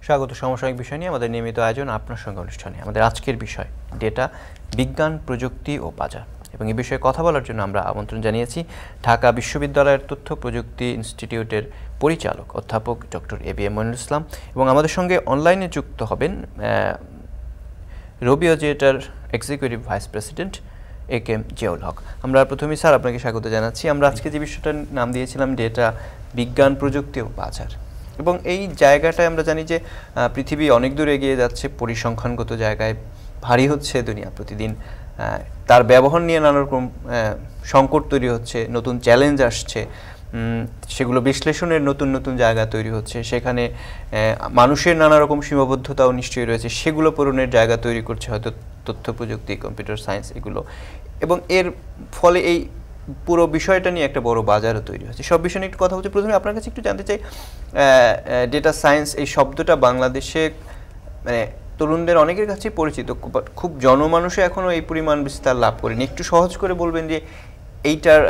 স্বাগত সমসাময়িক বিষয় নিয়ে আমাদের নিয়মিত আয়োজন আপনার সঙ্গে অনুষ্ঠানে। আমাদের আজকের বিষয় ডেটা, বিজ্ঞান, প্রযুক্তি ও বাজার। এবং এই বিষয়ে কথা বলার জন্য আমরা আমন্ত্রণ জানিয়েছি ঢাকা বিশ্ববিদ্যালয়ের তথ্য প্রযুক্তি ইনস্টিটিউটের পরিচালক অধ্যাপক ডক্টর এবিএম মনিরুল ইসলাম, এবং আমাদের সঙ্গে অনলাইনে যুক্ত হবেন রবি অজিয়েটার executive vice president AKM Ziaul Haque. আমরা প্রথমেই স্যার আপনাকে স্বাগত জানাচ্ছি। আমরা আজকে যে বিষয়টার নাম দিয়েছিলাম ডেটা, বিজ্ঞান, প্রযুক্তি ও বাজার। এবং এই জায়গাটায় আমরা জানি যে পৃথিবী অনেক দূর এগিয়ে যাচ্ছে, পরিসংখ্যানগত জায়গায় ভারী হচ্ছে দুনিয়া প্রতিদিন। তার ব্যবহার নিয়ে নানা রকম সংকট তৈরি হচ্ছে, নতুন চ্যালেঞ্জ আসছে, সেগুলো বিশ্লেষণের নতুন নতুন জায়গা তৈরি হচ্ছে। সেখানে মানুষের নানা রকম সীমাবদ্ধতাও নিশ্চয়ই রয়েছে, সেগুলো পূরণের জায়গা তৈরি করছে হয়তো তথ্য প্রযুক্তি, কম্পিউটার সায়েন্স এগুলো। এবং এর ফলে এই পুরো বিষয়টা নিয়ে একটা বড় বাজারও তৈরি হচ্ছে। সব বিষয় নিয়ে একটু কথা বলছি। প্রথমে আপনার কাছে একটু জানতে চাই, ডেটা সায়েন্স এই শব্দটা বাংলাদেশে মানে তরুণদের অনেকের কাছেই পরিচিত, খুব জনমানুষে এখনও এই পরিমাণ বিস্তার লাভ করেনি। একটু সহজ করে বলবেন যে এইটার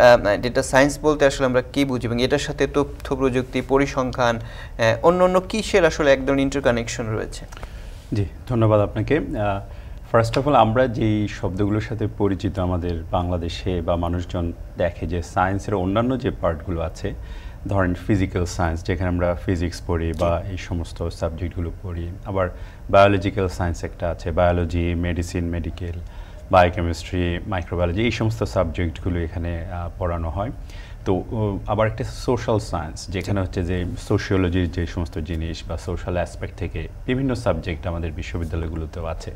ডেটা সায়েন্স বলতে আসলে আমরা কী বুঝি, এবং এটার সাথে তথ্য প্রযুক্তি, পরিসংখ্যান, অন্য অন্য কিসের আসলে এক ধরনের ইন্টারকানেকশন রয়েছে? জি, ধন্যবাদ আপনাকে। ফার্স্ট অফ অল, আমরা যেই শব্দগুলোর সাথে পরিচিত আমাদের বাংলাদেশে বা মানুষজন দেখে যে সায়েন্সের অন্যান্য যে পার্টগুলো আছে, ধরেন ফিজিক্যাল সায়েন্স যেখানে আমরা ফিজিক্স পড়ি বা এই সমস্ত সাবজেক্টগুলো পড়ি, আবার বায়োলজিক্যাল সায়েন্স একটা আছে, biology, medicine, medical, biochemistry, microbiology, এই সমস্ত সাবজেক্টগুলো এখানে পড়ানো হয়। তো আবার একটা সোশ্যাল সায়েন্স যেখানে হচ্ছে যে সোশিওলজির যে সমস্ত জিনিস বা সোশ্যাল অ্যাসপেক্ট থেকে বিভিন্ন সাবজেক্ট আমাদের বিশ্ববিদ্যালয়গুলোতেও আছে।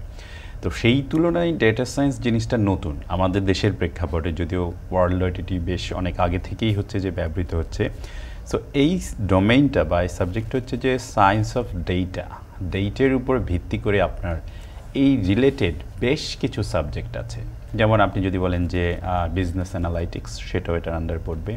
তো সেই তুলনায় ডেটা সায়েন্স জিনিসটা নতুন আমাদের দেশের প্রেক্ষাপটে, যদিও ওয়ার্ল্ড এটি বেশ অনেক আগে থেকেই হচ্ছে যে ব্যবহৃত হচ্ছে। সো এই ডোমেইনটা বা এই সাবজেক্ট হচ্ছে যে সায়েন্স অফ ডেটার উপর ভিত্তি করে আপনার এই রিলেটেড বেশ কিছু সাবজেক্ট আছে। যেমন আপনি যদি বলেন যে বিজনেস অ্যানালাইটিক্স, সেটাও এটার আন্ডারে পড়বে,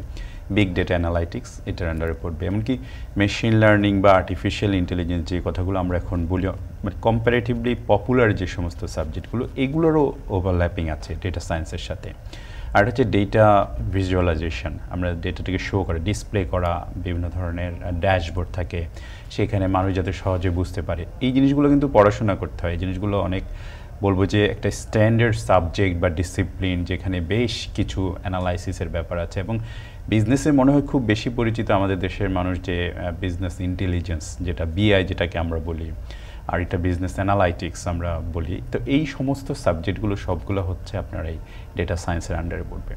বিগ ডেটা অ্যানালাইটিক্স এটার আন্ডারে পড়বে, এমনকি মেশিন লার্নিং বা আর্টিফিশিয়াল ইন্টেলিজেন্স যে কথাগুলো আমরা এখন বলি, মানে কম্পারেটিভলি পপুলার যে সমস্ত সাবজেক্টগুলো, এগুলোরও ওভারল্যাপিং আছে ডেটা সায়েন্সের সাথে। আর হচ্ছে ডেটা ভিজুয়ালাইজেশন, আমরা ডেটাটাকে শো করা, ডিসপ্লে করা, বিভিন্ন ধরনের ড্যাশবোর্ড থাকে সেখানে মানুষ যাতে সহজে বুঝতে পারে, এই জিনিসগুলো কিন্তু পড়াশোনা করতে হয়। এই জিনিসগুলো অনেক বলবো যে একটা স্ট্যান্ডার্ড সাবজেক্ট বা ডিসিপ্লিন, যেখানে বেশ কিছু অ্যানালাইসিসের ব্যাপার আছে। এবং বিজনেসে মনে হয় খুব বেশি পরিচিত আমাদের দেশের মানুষ যে বিজনেস ইন্টেলিজেন্স, যেটা বিআই যেটাকে আমরা বলি, আর এটা বিজনেস অ্যানালাইটিক্স আমরা বলি। তো এই সমস্ত সাবজেক্টগুলো সবগুলো হচ্ছে আপনার এই ডেটা সায়েন্সের আন্ডারে পড়বে।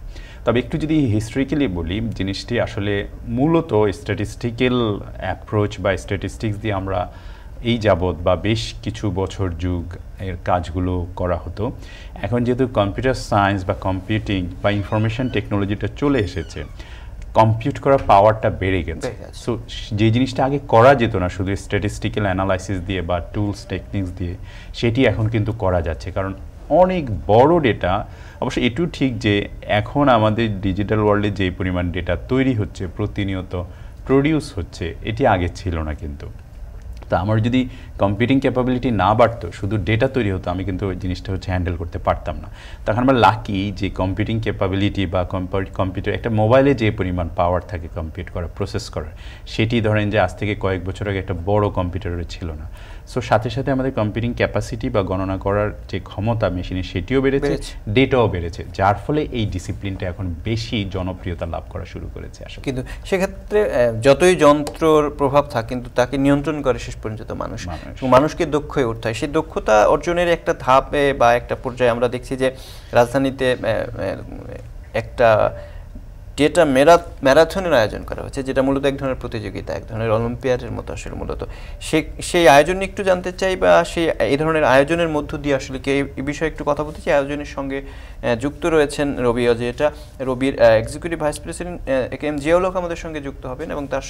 তবে একটু যদি হিস্ট্রিক্যালি বলি, জিনিসটি আসলে মূলত স্ট্যাটিস্টিক্যাল অ্যাপ্রোচ বা স্ট্যাটিস্টিক্স দিয়ে আমরা এই যাবৎ বা বেশ কিছু বছর যুগ এর কাজগুলো করা হতো। এখন যেহেতু কম্পিউটার সায়েন্স বা কম্পিউটিং বা ইনফরমেশন টেকনোলজিটা চলে এসেছে, কম্পিউট করার পাওয়ারটা বেড়ে গেছে। সো যে জিনিসটা আগে করা যেত না শুধু স্ট্যাটিস্টিক্যাল অ্যানালাইসিস দিয়ে বা টুলস টেকনিক্স দিয়ে, সেটি এখন কিন্তু করা যাচ্ছে, কারণ অনেক বড় ডেটা। অবশ্য এটু ঠিক যে এখন আমাদের ডিজিটাল ওয়ার্ল্ডে যে পরিমাণ ডেটা তৈরি হচ্ছে, প্রতিনিয়ত প্রডিউস হচ্ছে, এটি আগে ছিল না। কিন্তু তা আমার যদি কম্পিউটিং ক্যাপাবিলিটি না বাড়তো, শুধু ডেটা তৈরি হতো, আমি কিন্তু ওই জিনিসটা হচ্ছে হ্যান্ডেল করতে পারতাম না। তখন আমরা লাকি যে কম্পিউটিং ক্যাপাবিলিটি বা কম্পিউটার, একটা মোবাইলে যে পরিমাণ পাওয়ার থাকে কম্পিউট করা, প্রসেস করার, সেটি ধরেন যে আজ থেকে কয়েক বছর আগে একটা বড় কম্পিউটারে ছিল না। সো সাথে সাথে আমাদের কম্পিউটিং ক্যাপাসিটি বা গণনা করার যে ক্ষমতা মেশিনের, সেটিও বেড়েছে, ডেটাও বেড়েছে, যার ফলে এই ডিসিপ্লিনটা এখন বেশি জনপ্রিয়তা লাভ করা শুরু করেছে আসলে। কিন্তু সেক্ষেত্রে যতই যন্ত্রর প্রভাব থাকে, কিন্তু তাকে নিয়ন্ত্রণ করে শেষ পর্যন্ত মানুষ। মানুষকে দক্ষ হয়ে উঠতে হয়। সেই দক্ষতা অর্জনের একটা ধাপে বা একটা পর্যায়ে আমরা দেখছি যে রাজধানীতে একটা ডেটা ম্যারাথনের আয়োজন করা হচ্ছে, যেটা মূলত এক ধরনের প্রতিযোগিতা, এক ধরনের অলিম্পিয়াডের মতো আসলে মূলত। সেই আয়োজন একটু জানতে চাই, বা এই ধরনের আয়োজনের মধ্য দিয়ে আসলে কি এই বিষয়ে একটু কথা বলতে চাই। আয়োজনের সঙ্গে যুক্ত রয়েছেন রবি অজিয়েটা, রবির executive vice president AKM Ziaul Haque আমাদের সঙ্গে যুক্ত হবেন, এবং তার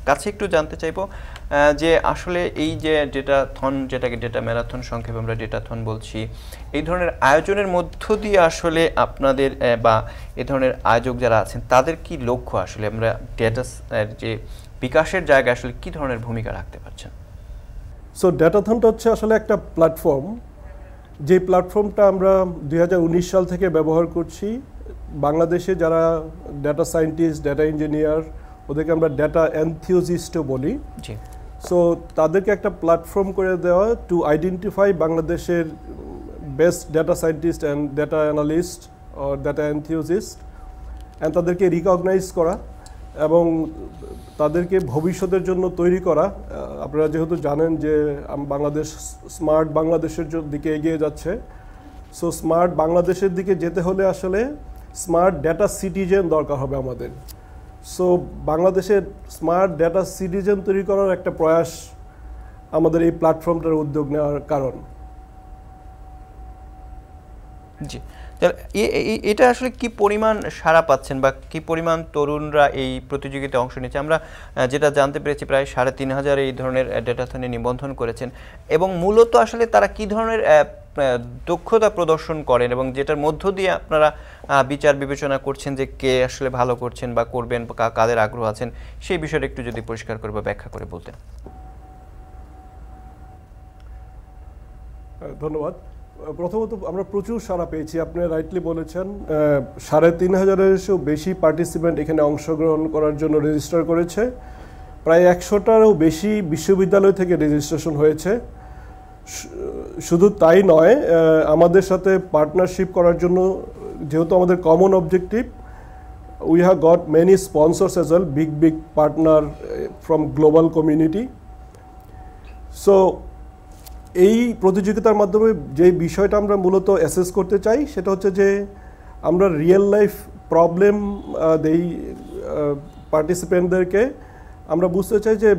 কাছে একটু জানতে চাইব যে আসলে এই যে ডেটাথন, যেটাকে ডেটা ম্যারাথন সংক্ষেপে আমরা ডেটাথন বলছি, এই ধরনের আয়োজনের মধ্য দিয়ে আসলে আপনাদের বা এই ধরনের আয়োজক যারা আছেন তাদের কি লক্ষ্য, আসলে আমরা ডেটা যে বিকাশের জায়গায় আসলে কি ধরনের ভূমিকা রাখতে পারছেন? সো ডেটাথনটা হচ্ছে আসলে একটা প্ল্যাটফর্ম, যে প্ল্যাটফর্মটা আমরা 2019 সাল থেকে ব্যবহার করছি। বাংলাদেশে যারা ডেটা সায়েন্টিস্ট, ডেটা ইঞ্জিনিয়ার, ওদেরকে আমরা ডেটা এনথিওজিস্টও বলি। সো তাদেরকে একটা প্ল্যাটফর্ম করে দেওয়া টু আইডেন্টিফাই বাংলাদেশের best data scientist and data analyst or data enthusiast and তাদেরকে রিকগনাইজ করা এবং তাদেরকে ভবিষ্যতের জন্য তৈরি করা। আপনারা যেহেতু জানেন যে বাংলাদেশ স্মার্ট বাংলাদেশের দিকে এগিয়ে যাচ্ছে, সো স্মার্ট বাংলাদেশের দিকে যেতে হলে আসলে স্মার্ট ডেটা সিটিজেন দরকার হবে আমাদের। সো বাংলাদেশের স্মার্ট ডেটা সিটিজেন তৈরি করার একটা প্রয়াস আমাদের এই প্ল্যাটফর্মটার উদ্যোগ নেওয়ার কারণ। জি, এটা আসলে কি পরিমাণ সাড়া পাচ্ছেন বা কি পরিমাণ তরুণরা এই প্রতিযোগিতায় অংশ নিচ্ছে? আমরা যেটা জানতে পেরেছি প্রায় 3,500 এই ধরনের ডেটাথনে নিবন্ধন করেছেন, এবং মূলত আসলে তারা কি ধরনের দক্ষতা প্রদর্শন করেন এবং যেটার মধ্য দিয়ে আপনারা বিচার বিবেচনা করছেন যে কে আসলে ভালো করছেন বা করবেন বা কাদের আগ্রহ আছেন, সেই বিষয়টা একটু যদি পরিষ্কার করে বা ব্যাখ্যা করে বলতেন। ধন্যবাদ। প্রথমত আমরা প্রচুর সাড়া পেয়েছি, আপনি রাইটলি বলেছেন। 3,500-এরও বেশি পার্টিসিপেন্ট এখানে অংশগ্রহণ করার জন্য রেজিস্টার করেছে। প্রায় 100টারও বেশি বিশ্ববিদ্যালয় থেকে রেজিস্ট্রেশন হয়েছে। শুধু তাই নয়, আমাদের সাথে পার্টনারশিপ করার জন্য, যেহেতু আমাদের common objective, we have got many sponsors as well, big partner from global community. So এই প্রতিযোগিতার মাধ্যমে যে বিষয়টা আমরা মূলত অ্যাসেস করতে চাই সেটা হচ্ছে যে আমরা রিয়েল লাইফ প্রবলেম দেই পার্টিসিপেন্টদেরকে। আমরা বুঝতে চাই যে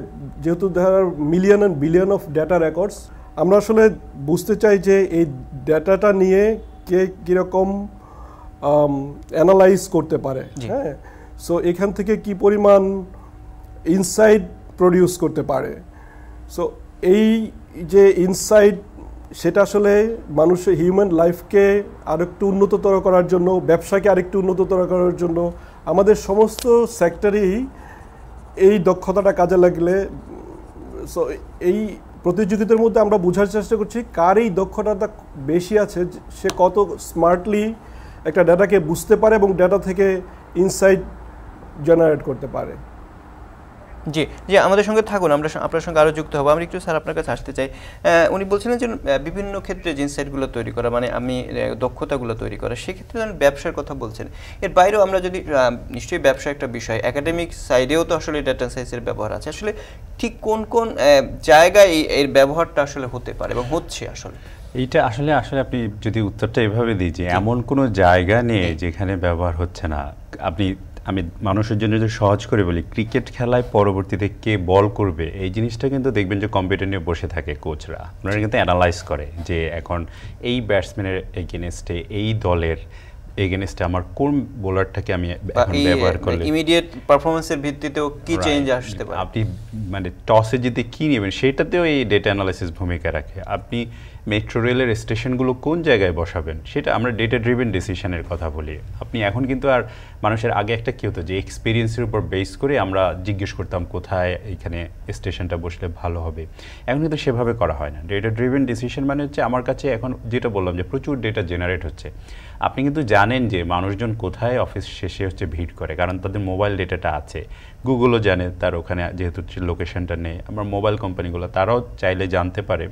যেহেতু there are million and billion of data records, আমরা আসলে বুঝতে চাই যে এই ডেটাটা নিয়ে কে কীরকম অ্যানালাইজ করতে পারে। হ্যাঁ, সো এখান থেকে কি পরিমাণ ইনসাইট প্রডিউস করতে পারে। সো এই যে ইনসাইট, সেটা আসলে মানুষের হিউম্যান লাইফকে আরেকটু উন্নততর করার জন্য, ব্যবসাকে আরেকটু উন্নততর করার জন্য আমাদের সমস্ত সেক্টরেই এই দক্ষতাটা কাজে লাগলে, সো এই প্রতিযোগিতার মধ্যে আমরা বোঝার চেষ্টা করছি কার এই দক্ষতাটা বেশি আছে, সে কত স্মার্টলি একটা ডেটাকে বুঝতে পারে এবং ডেটা থেকে ইনসাইট জেনারেট করতে পারে। জি জি, আমাদের সঙ্গে থাকুন, আমরা আপনার সঙ্গে আরও যুক্ত হবো। আমি একটু স্যার আপনার কাছে আসতে চাই। উনি বলছিলেন যে বিভিন্ন ক্ষেত্রে যে ইনসাইটগুলো তৈরি করা, মানে আমি দক্ষতাগুলো তৈরি করা, সেক্ষেত্রে ব্যবসার কথা বলছেন। এর বাইরেও আমরা যদি, নিশ্চয়ই ব্যবসা একটা বিষয়, একাডেমিক সাইডেও তো আসলে ডেটা সায়েন্সের ব্যবহার আছে। আসলে ঠিক কোন কোন জায়গায় এর ব্যবহারটা আসলে হতে পারে এবং হচ্ছে আসলে? এইটা আসলে আপনি যদি উত্তরটা এভাবে দিই যে এমন কোনো জায়গা নেই যেখানে ব্যবহার হচ্ছে না। আমি মানুষের জন্য যদি সহজ করে বলি, ক্রিকেট খেলায় পরবর্তীতে কে বল করবে এই জিনিসটা কিন্তু দেখবেন যে কম্পিউটার নিয়ে বসে থাকে কোচরা, ওনারা কিন্তু অ্যানালাইজ করে যে এখন এই ব্যাটসম্যানের এগেনস্টে, এই দলের এগেনস্টে আমার কোন বোলারটাকে আমি এখন ব্যবহার করলে ইমিডিয়েট পারফরম্যান্সের ভিত্তিতেও কি চেঞ্জ আসতে পারে। আপনি মানে টসে জিতে কি নেবেন সেটাতেও এই ডেটা অ্যানালাইসিস ভূমিকা রাখে। আপনি মেট্রো রেলের স্টেশনগুলো কোন জায়গায় বসাবেন সেটা আমরা ডেটা ড্রিভেন ডিসিশনের কথা বলি। আপনি এখন কিন্তু আর মানুষের আগে একটা কী হতো যে এক্সপিরিয়েন্সের উপর বেস করে আমরা জিজ্ঞেস করতাম কোথায় এইখানে স্টেশনটা বসলে ভালো হবে, এখন কিন্তু সেভাবে করা হয় না। ডেটা ড্রিভেন ডিসিশন মানে হচ্ছে আমার কাছে এখন যেটা বললাম যে প্রচুর ডেটা জেনারেট হচ্ছে। আপনি কিন্তু জানেন যে মানুষজন কোথায় অফিস শেষে হচ্ছে ভিড় করে, কারণ তাদের মোবাইল ডেটাটা আছে। গুগলও জানে তার ওখানে যেহেতু লোকেশনটা নেই, আমার মোবাইল কোম্পানিগুলো তারাও চাইলে জানতে পারে,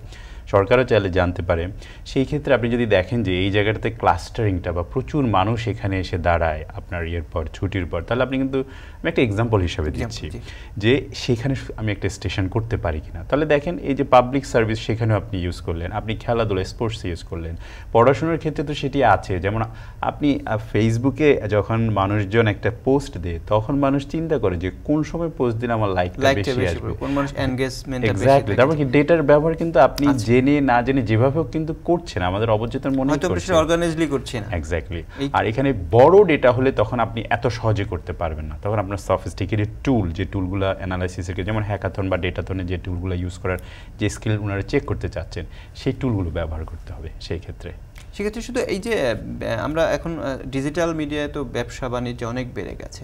সরকারও চাইলে জানতে পারে। সেই ক্ষেত্রে আপনি যদি দেখেন যে এই জায়গাটাতে ক্লাস্টারিংটা বা প্রচুর মানুষ এখানে এসে দাঁড়ায় আপনার ইয়ের পর ছুটির পর, তাহলে আপনি কিন্তু, আমি একটা এক্সাম্পল হিসাবে দিচ্ছি যে সেখানে আমি একটা স্টেশন করতে পারি কিনা। তাহলে দেখেন এই যে পাবলিক সার্ভিস সেখানেও আপনি ইউজ করলেন, আপনি খেলাধুলা স্পোর্টস ইউজ করলেন, পড়াশোনার ক্ষেত্রে তো সেটি আছে। যেমন আপনি ফেসবুকে যখন মানুষজন একটা পোস্ট দেয় তখন মানুষ চিন্তা করে যে কোন সময় পোস্ট দিলে আমার লাইকটা বেশি আসবে, কোন মানুষ এনগেজমেন্টটা বেশি। এক্স্যাক্টলি। তারপর কি ডেটার ব্যবহার কিন্তু আপনি জেনে না জেনে যেভাবে কিন্তু করছেন, আমাদের অবচেতন মনে হয়তো বেশি অর্গানাইজলি করছেন। এক্স্যাক্টলি। আর এখানে বড় ডেটা হলে তখন আপনি এত সহজে করতে পারবেন না, তখন আপনার সফিস্টিকেটেড টুল, যে টুলগুলো অ্যানালাইসিসের, যেমন হ্যাকাথন বা ডেটাথনে যে টুলগুলো ইউজ করার যে স্কিল ওনারা চেক করতে চাচ্ছেন, সেই টুলগুলো ব্যবহার করতে হবে সেই ক্ষেত্রে। সেক্ষেত্রে শুধু এই যে আমরা এখন ডিজিটাল মিডিয়ায় তো ব্যবসা বাণিজ্য অনেক বেড়ে গেছে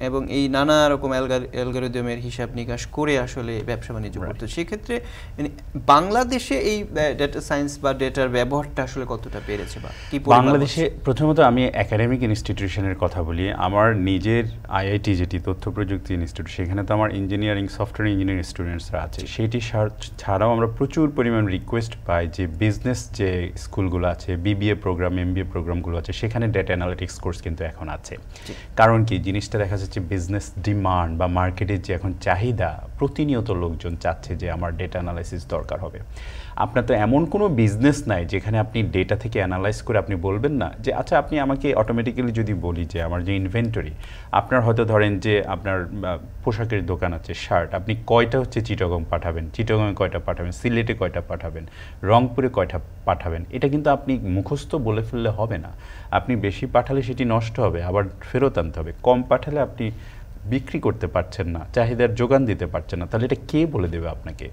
এবং এই নানা রকম অ্যালগরিদমের হিসাব নিকাশ করে আসলে ব্যবসা বাণিজ্য করতে, সেক্ষেত্রে বাংলাদেশে এই ডেটা সায়েন্স বা ডেটার ব্যবহারটা আসলে কতটা বেড়েছে বা কি বাংলাদেশে? প্রথমত আমি একাডেমিক ইনস্টিটিউশনের কথা বলি। আমার নিজের আইআইটি যেটি তথ্য প্রযুক্তি ইনস্টিটিউট, সেখানে তো আমার ইঞ্জিনিয়ারিং সফটওয়্যার ইঞ্জিনিয়ারিং স্টুডেন্টসরা আছে। সেটি ছাড়াও আমরা প্রচুর পরিমাণ রিকোয়েস্ট পাই যে বিজনেস যে স্কুলগুলো আছে, বিবিএ প্রোগ্রাম, এমবিএ প্রোগ্রামগুলো আছে, সেখানে ডেটা অ্যানালিটিক্স কোর্স কিন্তু এখন আছে। কারণ কি, জিনিসটা দেখা যাচ্ছে বিজনেস ডিমান্ড বা মার্কেটের যে এখন চাহিদা, প্রতিনিয়ত লোকজন চাচ্ছে যে আমার ডেটা অ্যানালাইসিস দরকার হবে। আপনার তো এমন কোনো বিজনেস নাই যেখানে আপনি ডেটা থেকে অ্যানালাইজ করে আপনি বলবেন না যে আচ্ছা, আপনি আমাকে অটোমেটিক্যালি যদি বলি যে আমার যে ইনভেন্টরি, আপনার হয়তো ধরেন যে আপনার পোশাকের দোকান আছে, শার্ট, আপনি কয়টা হচ্ছে চিটাগং পাঠাবেন, চিটাগংয়ে কয়টা পাঠাবেন, সিলেটে কয়টা পাঠাবেন, রংপুরে কয়টা পাঠাবেন, এটা কিন্তু আপনি মুখস্থ বলে ফেললে হবে না। আপনি বেশি পাঠালে সেটি নষ্ট হবে, আবার ফেরত আনতে হবে। কম পাঠালে আপনি বিক্রি করতে পারছেন না, চাহিদার যোগান দিতে পারছেন না, তাহলে এটা কে বলে দেবে আপনাকে?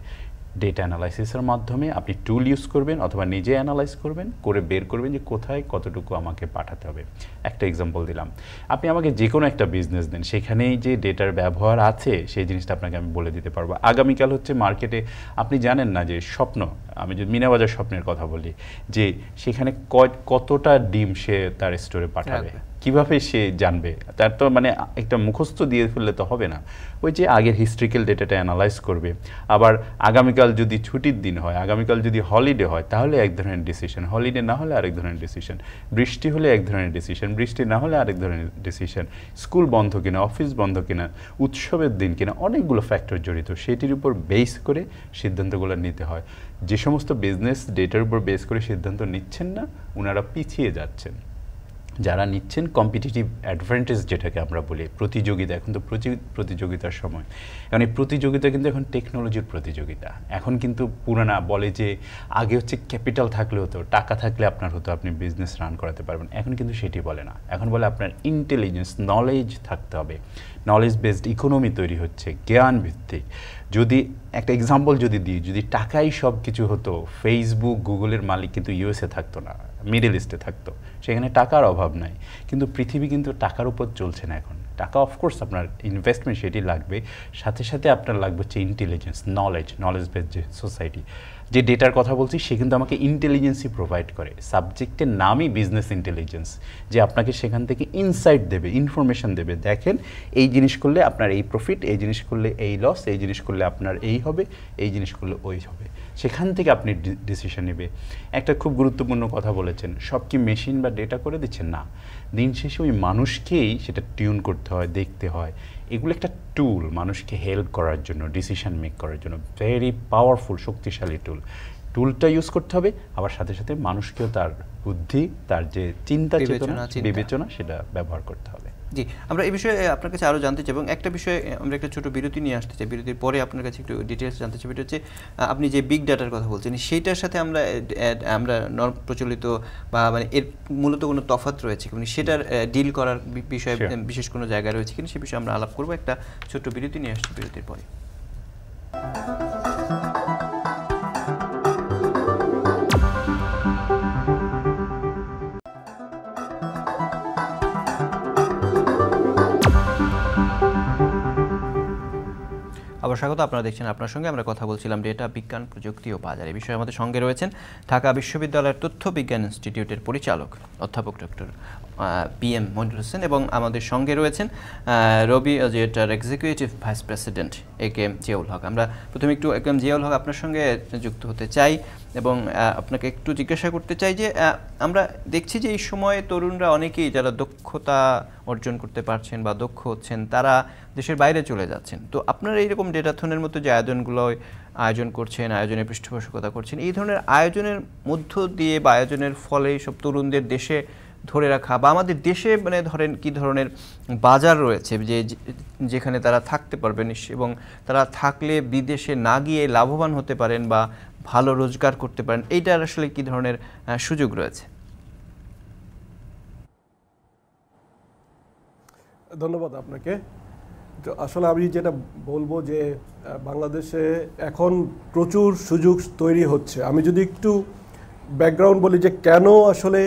ডেটা অ্যানালাইসিসের মাধ্যমে আপনি টুল ইউজ করবেন অথবা নিজে অ্যানালাইজ করবেন, করে বের করবেন যে কোথায় কতটুকু আমাকে পাঠাতে হবে। একটা এক্সাম্পল দিলাম, আপনি আমাকে যে কোনো একটা বিজনেস দেন, সেখানেই যে ডেটার ব্যবহার আছে সেই জিনিসটা আপনাকে আমি বলে দিতে পারবো। আগামীকাল হচ্ছে মার্কেটে আপনি জানেন না যে স্বপ্ন, আমি যদি মিনাবাজার স্বপ্নের কথা বলি, যে সেখানে কতটা ডিম সে তার স্টোরে পাঠাবে, কিভাবে সে জানবে? তার তো মানে একটা মুখস্থ দিয়ে ফেললে তো হবে না। ওই যে আগের হিস্ট্রিক্যাল ডেটাটা অ্যানালাইজ করবে। আবার আগামীকাল যদি ছুটির দিন হয়, আগামীকাল যদি হলিডে হয়, তাহলে এক ধরনের ডিসিশন, হলিডে না হলে আরেক ধরনের ডিসিশন, বৃষ্টি হলে এক ধরনের ডিসিশন, বৃষ্টি না হলে আরেক ধরনের ডিসিশন, স্কুল বন্ধ কিনা, অফিস বন্ধ কিনা, উৎসবের দিন কিনা, অনেকগুলো ফ্যাক্টর জড়িত। সেটির উপর বেস করে সিদ্ধান্তগুলো নিতে হয়। যে সমস্ত বিজনেস ডেটার উপর বেস করে সিদ্ধান্ত নিচ্ছেন না, ওনারা পিছিয়ে যাচ্ছেন। যারা নিচ্ছেন কম্পিটিটিভ অ্যাডভান্টেজ, যেটাকে আমরা বলি প্রতিযোগিতা, এখন তো প্রতিযোগিতার সময়, কারণ এই প্রতিযোগিতা কিন্তু এখন টেকনোলজির প্রতিযোগিতা। এখন কিন্তু পুরানা বলে যে আগে হচ্ছে ক্যাপিটাল থাকলে হতো, টাকা থাকলে আপনার হতো, আপনি বিজনেস রান করাতে পারবেন। এখন কিন্তু সেটি বলে না, এখন বলে আপনার ইন্টেলিজেন্স, নলেজ থাকতে হবে। নলেজ বেসড ইকোনমি তৈরি হচ্ছে, জ্ঞান ভিত্তিক। যদি একটা এক্সাম্পল যদি দিই, যদি টাকাই সব কিছু হতো, ফেসবুক, গুগলের মালিক কিন্তু ইউএসএ থাকতো না, মিডল ইস্টে থাকতো। সেখানে টাকার অভাব নাই, কিন্তু পৃথিবী কিন্তু টাকার উপর চলছে না এখন। টাকা অফকোর্স আপনার ইনভেস্টমেন্ট সেটি লাগবে, সাথে সাথে আপনার লাগবে হচ্ছে ইন্টেলিজেন্স, নলেজ বেসড যে সোসাইটি। যে ডেটার কথা বলছি সে কিন্তু আমাকে ইন্টেলিজেন্সই প্রোভাইড করে। সাবজেক্টের নামই বিজনেস ইন্টেলিজেন্স, যে আপনাকে সেখান থেকে ইনসাইট দেবে, ইনফরমেশন দেবে। দেখেন, এই জিনিস করলে আপনার এই প্রফিট, এই জিনিস করলে এই লস, এই জিনিস করলে আপনার এই হবে, এই জিনিস করলে ওই হবে। সেখান থেকে আপনি ডিসিশন নেবে। একটা খুব গুরুত্বপূর্ণ কথা বলেছেন, সব কি মেশিন বা ডেটা করে দিচ্ছেন? না, দিন শেষে ওই মানুষকেই সেটা টিউন করতে হয়, দেখতে হয়। এগুলো একটা টুল মানুষকে হেল্প করার জন্য, ডিসিশন মেক করার জন্য, ভেরি পাওয়ারফুল, শক্তিশালী টুলটা ইউজ করতে হবে। আবার সাথে সাথে মানুষকেও তার বুদ্ধি, তার যে চিন্তা চেতনা, বিবেচনা, সেটা ব্যবহার করতে হবে। জি, আমরা এই বিষয়ে আপনার কাছে আরও জানতে চাই এবং একটা বিষয়ে আমরা একটা ছোট বিরতি নিয়ে আসতে চাই। বিরতির পরে আপনার কাছে একটু ডিটেলস জানতে চাই। এটা হচ্ছে আপনি যে বিগ ডাটার কথা বলছেন, সেইটার সাথে আমরা প্রচলিত বা মানে এর মূলত কোনো তফাৎ রয়েছে মানে সেটার ডিল করার বিষয়ে বিশেষ কোনো জায়গা রয়েছে কিনা সে বিষয়ে আমরা আলাপ করবো। একটা ছোট্ট বিরতি নিয়ে আসছি, বিরতির পরে। আবার স্বাগত, আপনারা দেখছেন আপনার সঙ্গে আমরা কথা বলছিলাম ডেটা বিজ্ঞান, প্রযুক্তি ও বাজার। এই বিষয়ে আমাদের সঙ্গে রয়েছেন ঢাকা বিশ্ববিদ্যালয়ের তথ্য বিজ্ঞান ইনস্টিটিউটের পরিচালক অধ্যাপক ডক্টর PM মনির হোসেন এবং আমাদের সঙ্গে রয়েছেন রবি যেটার executive vice president AKM Ziaul Haque. আমরা প্রথমে একটু AKM জিয়াউল হক আপনার সঙ্গে যুক্ত হতে চাই এবং আপনাকে একটু জিজ্ঞাসা করতে চাই যে আমরা দেখছি যে এই সময়ে তরুণরা অনেকেই যারা দক্ষতা অর্জন করতে পারছেন বা দক্ষ হচ্ছেন তারা দেশের বাইরে চলে যাচ্ছেন। তো আপনারা এইরকম ডেটাথনের মতো যে আয়োজনগুলো আয়োজন করছেন, আয়োজনের পৃষ্ঠপোষকতা করছেন, এই ধরনের আয়োজনের মধ্য দিয়ে বা আয়োজনের ফলে সব তরুণদের দেশে ধরে রাখা বা আমাদের দেশে মানে ধরেন কি ধরনের বাজার রয়েছে যে যেখানে তারা থাকতে পারবেন এবং তারা থাকলে বিদেশে না গিয়ে লাভবান হতে পারেন বা ভালো রোজগার করতে পারেন, এইটার আসলে কি ধরনের সুযোগ রয়েছে? ধন্যবাদ আপনাকে। আসলে আমি যেটা বলবো যে বাংলাদেশে এখন প্রচুর সুযোগ তৈরি হচ্ছে। আমি যদি একটু ব্যাকগ্রাউন্ড বলি যে কেন আসলে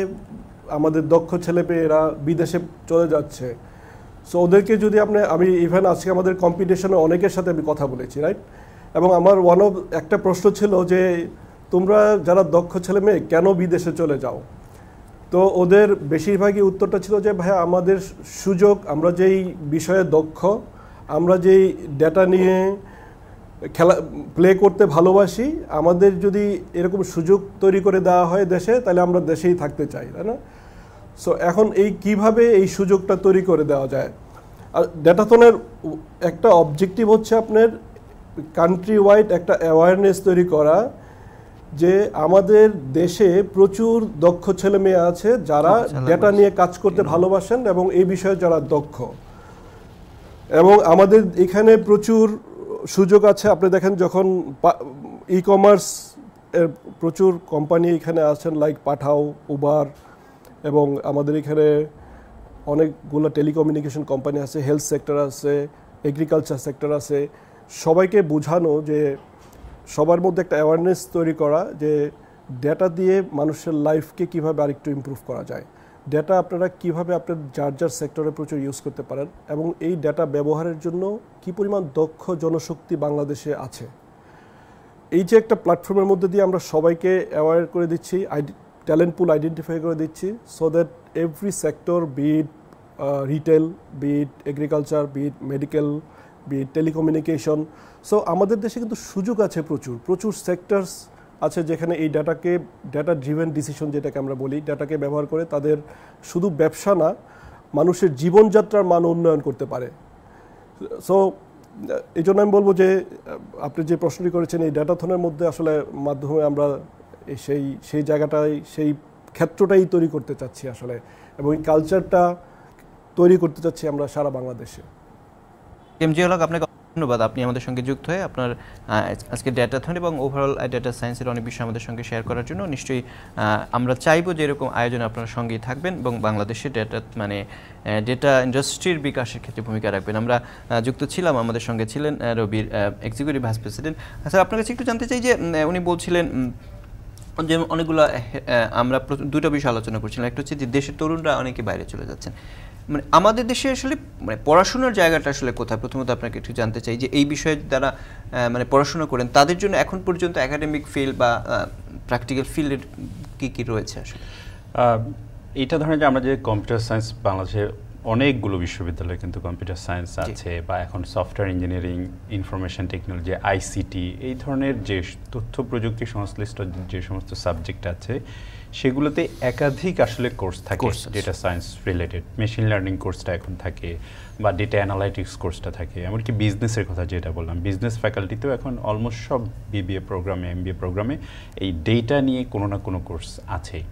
আমাদের দক্ষ ছেলেমেয়েরা বিদেশে চলে যাচ্ছে। সো ওদেরকে যদি আমি ইভেন আজকে আমাদের কম্পিটিশনে অনেকের সাথে আমি কথা বলেছি, রাইট? এবং আমার একটা প্রশ্ন ছিল যে তোমরা যারা দক্ষ ছেলেমেয়ে কেন বিদেশে চলে যাও? তো ওদের বেশিরভাগই উত্তরটা ছিল যে ভাইয়া আমাদের সুযোগ, আমরা যেই বিষয়ে দক্ষ, আমরা যেই ডেটা নিয়ে প্লে করতে ভালোবাসি, আমাদের যদি এরকম সুযোগ তৈরি করে দেওয়া হয় দেশে, তাহলে আমরা দেশেই থাকতে চাই, তাই না? সো এখন কিভাবে এই সুযোগটা তৈরি করে দেওয়া যায়? আর ডেটাথনের একটা অবজেক্টিভ হচ্ছে আপনার কান্ট্রি ওয়াইড একটা অ্যাওয়ারনেস তৈরি করা যে আমাদের দেশে প্রচুর দক্ষ ছেলে মেয়ে আছে যারা ডেটা নিয়ে কাজ করতে ভালোবাসেন এবং এই বিষয়ে যারা দক্ষ, এবং আমাদের এখানে প্রচুর সুযোগ আছে। আপনি দেখেন যখন ই কমার্স এর প্রচুর কোম্পানি এখানে আছেন, লাইক পাঠাও, উবার, এবং আমাদের এখানে অনেকগুলো টেলিকমিউনিকেশন কোম্পানি আছে, হেলথ সেক্টর আছে, এগ্রিকালচার সেক্টর আছে। সবাইকে বোঝানো যে সবার মধ্যে একটা অ্যাওয়ারনেস তৈরি করা যে ডেটা দিয়ে মানুষের লাইফকে কীভাবে আরেকটু ইমপ্রুভ করা যায়, ডেটা আপনারা কীভাবে আপনার যার সেক্টরে প্রচুর ইউজ করতে পারেন, এবং এই ডেটা ব্যবহারের জন্য কী পরিমাণ দক্ষ জনশক্তি বাংলাদেশে আছে। এই যে একটা প্ল্যাটফর্মের মধ্যে দিয়ে আমরা সবাইকে অ্যাওয়ার করে দিচ্ছি, ট্যালেন্ট পুল আইডেন্টিফাই করে দিচ্ছি, so that every sector, be it retail, be it agriculture, be it medical, be it telecommunication. So আমাদের দেশে কিন্তু সুযোগ আছে, প্রচুর সেক্টরস আছে যেখানে এই ডেটা ড্রিভেন ডিসিশন যেটাকে আমরা বলি, ডেটাকে ব্যবহার করে তাদের শুধু ব্যবসা না, মানুষের জীবনযাত্রার মান উন্নয়ন করতে পারে। সো এই জন্য আমি বলবো যে আপনি যে প্রশ্নটি করেছেন, এই ডেটাথনের মধ্যে আসলে মাধ্যমে আমরা সেই জায়গাটাই, সেই ক্ষেত্রটাই তৈরি করতে চাচ্ছি আসলে, এবং এই কালচারটা তৈরি করতে চাচ্ছি আমরা সারা বাংলাদেশে। জিয়াউল হক, আপনাকে ধন্যবাদ, আপনি আমাদের সঙ্গে যুক্ত হয়ে আপনার আজকে ডেটাথন এবং ওভারঅল ডেটা সায়েন্সের অনেক বিষয় আমাদের সঙ্গে শেয়ার করার জন্য। নিশ্চয়ই আমরা চাইবো যে এরকম আয়োজনে আপনার সঙ্গেই থাকবেন এবং বাংলাদেশের ডেটা ইন্ডাস্ট্রির বিকাশের ক্ষেত্রে ভূমিকা রাখবেন। আমরা যুক্ত ছিলাম, আমাদের সঙ্গে ছিলেন রবির এক্সিকিউটিভ ভাইস প্রেসিডেন্ট। স্যার, আপনার কাছে একটু জানতে চাই যে উনি বলছিলেন যে অনেকগুলো, আমরা দুটো বিষয় আলোচনা করছিলাম। একটা হচ্ছে যে দেশের তরুণরা অনেকে বাইরে চলে যাচ্ছেন, মানে আমাদের দেশে আসলে মানে পড়াশোনার জায়গাটা আসলে কোথায়? প্রথমত আপনাকে একটু জানতে চাই যে এই বিষয়ে যারা মানে পড়াশোনা করেন তাদের জন্য এখন পর্যন্ত একাডেমিক ফিল্ড বা প্র্যাকটিক্যাল ফিল্ডের কী রয়েছে আসলে? এইটা ধরেন যে আমরা যে কম্পিউটার সায়েন্স, বাংলাদেশে অনেকগুলো বিশ্ববিদ্যালয়ে কিন্তু কম্পিউটার সায়েন্স আছে, বা এখন software engineering, information technology, ICT, এই ধরনের যে তথ্য প্রযুক্তি সংশ্লিষ্ট যে সমস্ত সাবজেক্ট আছে সেগুলোতে একাধিক আসলে কোর্স থাকে data science related. Machine learning কোর্সটা এখন থাকে, বা ডেটা অ্যানালাইটিক্স কোর্সটা থাকে, এমনকি বিজনেসের কথা যেটা বললাম, বিজনেস ফ্যাকাল্টিতেও এখন অলমোস্ট সব বিবিএ প্রোগ্রামে, এমবিএ প্রোগ্রামে এই ডেটা নিয়ে কোনো না কোনো কোর্স আছেই।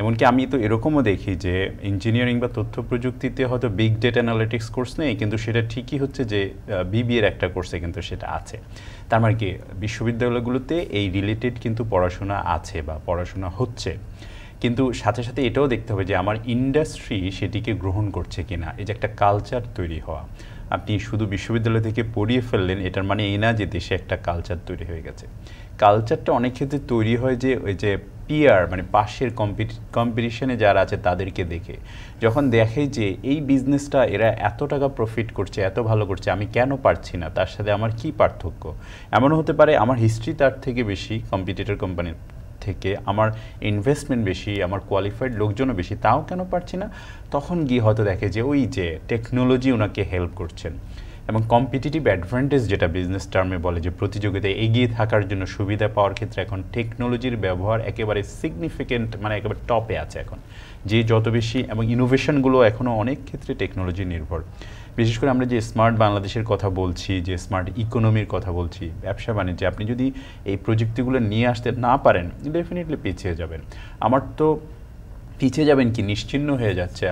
এমনকি আমি তো এরকমও দেখি যে ইঞ্জিনিয়ারিং বা তথ্য প্রযুক্তিতে হয়তো বিগ ডেটা অ্যানালিটিক্স কোর্স নেই, কিন্তু সেটা ঠিকই হচ্ছে যে বিবিএর একটা কোর্সে কিন্তু সেটা আছে। তার মানে কি বিশ্ববিদ্যালয়গুলোতে এই রিলেটেড কিন্তু পড়াশোনা আছে বা পড়াশোনা হচ্ছে, কিন্তু সাথে সাথে এটাও দেখতে হবে যে আমার ইন্ডাস্ট্রি সেটিকে গ্রহণ করছে কিনা। এই যে একটা কালচার তৈরি হওয়া, আপনি শুধু বিশ্ববিদ্যালয় থেকে পড়িয়ে ফেললেন এটার মানে এই না যে দেশে একটা কালচার তৈরি হয়ে গেছে। কালচারটা অনেক ক্ষেত্রে তৈরি হয় যে ওই যে পিয়ার, মানে পাশের কম্পিটিশনে যারা আছে তাদেরকে দেখে, যখন দেখে যে এই বিজনেসটা এরা এত টাকা প্রফিট করছে, এত ভালো করছে, আমি কেন পারছি না, তার সাথে আমার কি পার্থক্য? এমনও হতে পারে আমার হিস্ট্রি তার থেকে বেশি, কম্পিটিটর কোম্পানির থেকে আমার ইনভেস্টমেন্ট বেশি, আমার কোয়ালিফাইড লোকজনও বেশি, তাও কেন পারছি না? তখন গিয়ে হয়তো দেখে যে ওই যে টেকনোলজি ওনাকে হেল্প করছেন। এবং কম্পিটিটিভ অ্যাডভান্টেজ যেটা বিজনেস টার্মে বলে, যে প্রতিযোগিতায় এগিয়ে থাকার জন্য সুবিধা পাওয়ার ক্ষেত্রে এখন টেকনোলজির ব্যবহার একেবারে সিগনিফিকেন্ট, মানে একেবারে টপে আছে এখন। যে যত বেশি, এবং ইনোভেশনগুলো এখনও অনেক ক্ষেত্রে টেকনোলজি নির্ভর। বিশেষ করে আমরা যে স্মার্ট বাংলাদেশের কথা বলছি, যে স্মার্ট ইকোনমির কথা বলছি, ব্যবসা বাণিজ্যে আপনি যদি এই প্রযুক্তিগুলো নিয়ে আসতে না পারেন, ডেফিনেটলি পিছিয়ে যাবেন। আমার তো পিছিয়ে যাবেন কি, নিশ্চিহ্ন হয়ে যাচ্ছে।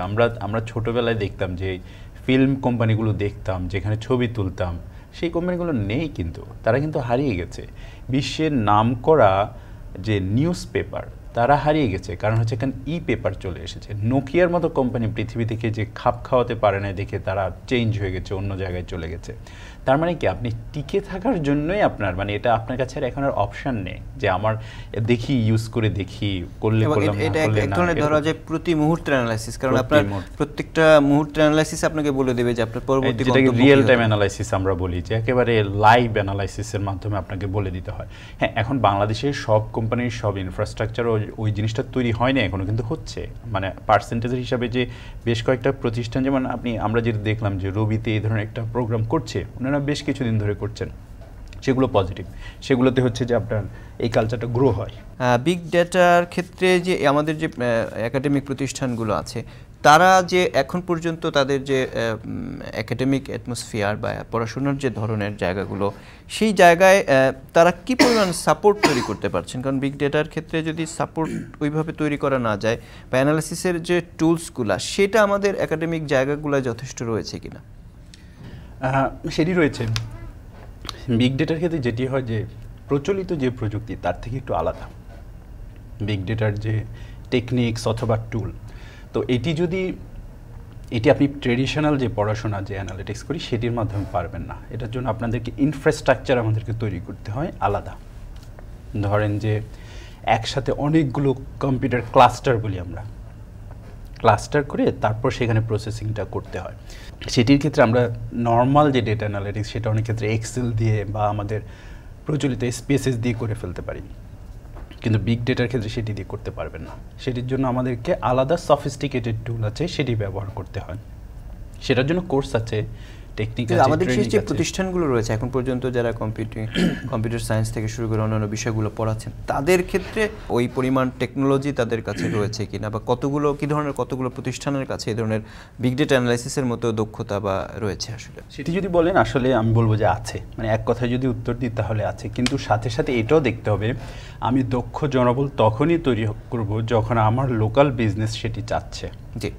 আমরা ছোটোবেলায় দেখতাম যে ফিল্ম কোম্পানিগুলো দেখতাম, যেখানে ছবি তুলতাম, সেই কোম্পানিগুলো নেই, কিন্তু তারা কিন্তু হারিয়ে গেছে। বিশ্বের নামকরা যে নিউজ পেপার, তারা হারিয়ে গেছে, কারণ হচ্ছে এখানে পেপার চলে এসেছে। নোকিয়ার মতো কোম্পানি পৃথিবী থেকে যে খাপ খাওয়াতে পারে না দেখে তারা চেঞ্জ হয়ে গেছে, অন্য জায়গায় চলে গেছে। তার মানে কি আপনি টিকে থাকার জন্যই আপনার মানে এটা আপনার কাছে আর এখন আর অপশন নেই যে আমার দেখি ইউজ করে দেখি করলে করলাম না এটা করলে এক না। ধরনের ধরা যায় প্রতি মুহূর্তের অ্যানালাইসিস, কারণ আপনার প্রত্যেকটা মুহূর্তের অ্যানালাইসিস আপনাকে বলে দেবে যে আপনার পরবর্তী যেটাকে রিয়েল টাইম অ্যানালাইসিস আমরা বলি, যে একেবারে লাইভ অ্যানালাইসিসের মাধ্যমে আপনাকে বলে দিতে হয়। হ্যাঁ, এখন বাংলাদেশের সব কোম্পানির সব ইনফ্রাস্ট্রাকচার ওই জিনিসটা তৈরি হয় না এখনো, কিন্তু হচ্ছে। মানে পার্সেন্টেজের হিসাবে যে বেশ কয়েকটা প্রতিষ্ঠান, যেমন আমরা যেটা দেখলাম যে রবিতে এই ধরনের একটা প্রোগ্রাম করছে, ওনারা বেশ কিছুদিন ধরে করছেন, সেগুলো পজিটিভ। সেগুলোতে হচ্ছে যে আপনার এই কালচারটা গ্রো হয়। বিগ ডেটার ক্ষেত্রে যে আমাদের যে একাডেমিক প্রতিষ্ঠানগুলো আছে, তারা যে এখন পর্যন্ত তাদের যে একাডেমিক অ্যাটমসফিয়ার বা পড়াশোনার যে ধরনের জায়গাগুলো, সেই জায়গায় তারা কি পরিমাণ সাপোর্ট তৈরি করতে পারছেন? কারণ বিগ ডেটার ক্ষেত্রে যদি সাপোর্ট ওইভাবে তৈরি করা না যায় বা অ্যানালাইসিসের যে টুলসগুলো, সেটা আমাদের একাডেমিক জায়গাগুলো যথেষ্ট রয়েছে কিনা? সেটি রয়েছে। বিগ ডেটার ক্ষেত্রে যেটি হয় যে প্রচলিত যে প্রযুক্তি তার থেকে একটু আলাদা বিগ ডেটার যে টেকনিক্স অথবা টুল। তো এটি আপনি ট্রেডিশনাল যে পড়াশোনা যে অ্যানালিটিক্স করি সেটির মাধ্যমে পারবেন না। এটার জন্য আপনাদেরকে ইনফ্রাস্ট্রাকচার আমাদেরকে তৈরি করতে হয় আলাদা। ধরেন যে একসাথে অনেকগুলো কম্পিউটার ক্লাস্টার বলি আমরা, ক্লাস্টার করে তারপর সেখানে প্রসেসিংটা করতে হয়। সেটির ক্ষেত্রে আমরা নর্মাল যে ডেটা অ্যানালিটিক্স সেটা অনেক ক্ষেত্রে এক্সেল দিয়ে বা আমাদের প্রচলিত স্পেসেস দিয়ে করে ফেলতে পারি, কিন্তু বিগ ডেটার ক্ষেত্রে সেটি দিয়ে করতে পারবেন না। সেটির জন্য আমাদেরকে আলাদা সফিস্টিকেটেড টুল আছে, সেটি ব্যবহার করতে হয়। সেটার জন্য কোর্স আছে, টেকনিক্যাল আমাদের যে প্রতিষ্ঠানগুলো রয়েছে এখন পর্যন্ত, যারা কম্পিউটার সায়েন্স থেকে শুরু করে অন্যান্য বিষয়গুলো পড়াচ্ছেন, তাদের ক্ষেত্রে ওই পরিমাণ টেকনোলজি তাদের কাছে রয়েছে কিনা, বা কতগুলো প্রতিষ্ঠানের কাছে এই ধরনের বিগ ডেটা অ্যানালাইসিসের মতো দক্ষতা বা রয়েছে? আসলে সেটি যদি বলেন, আসলে আমি বলবো যে আছে, মানে এক কথায় যদি উত্তর দিই তাহলে আছে। কিন্তু সাথে সাথে এটাও দেখতে হবে আমি দক্ষ জনবল তখনই তৈরি করব যখন আমার লোকাল বিজনেস সেটি চাচ্ছে। জি,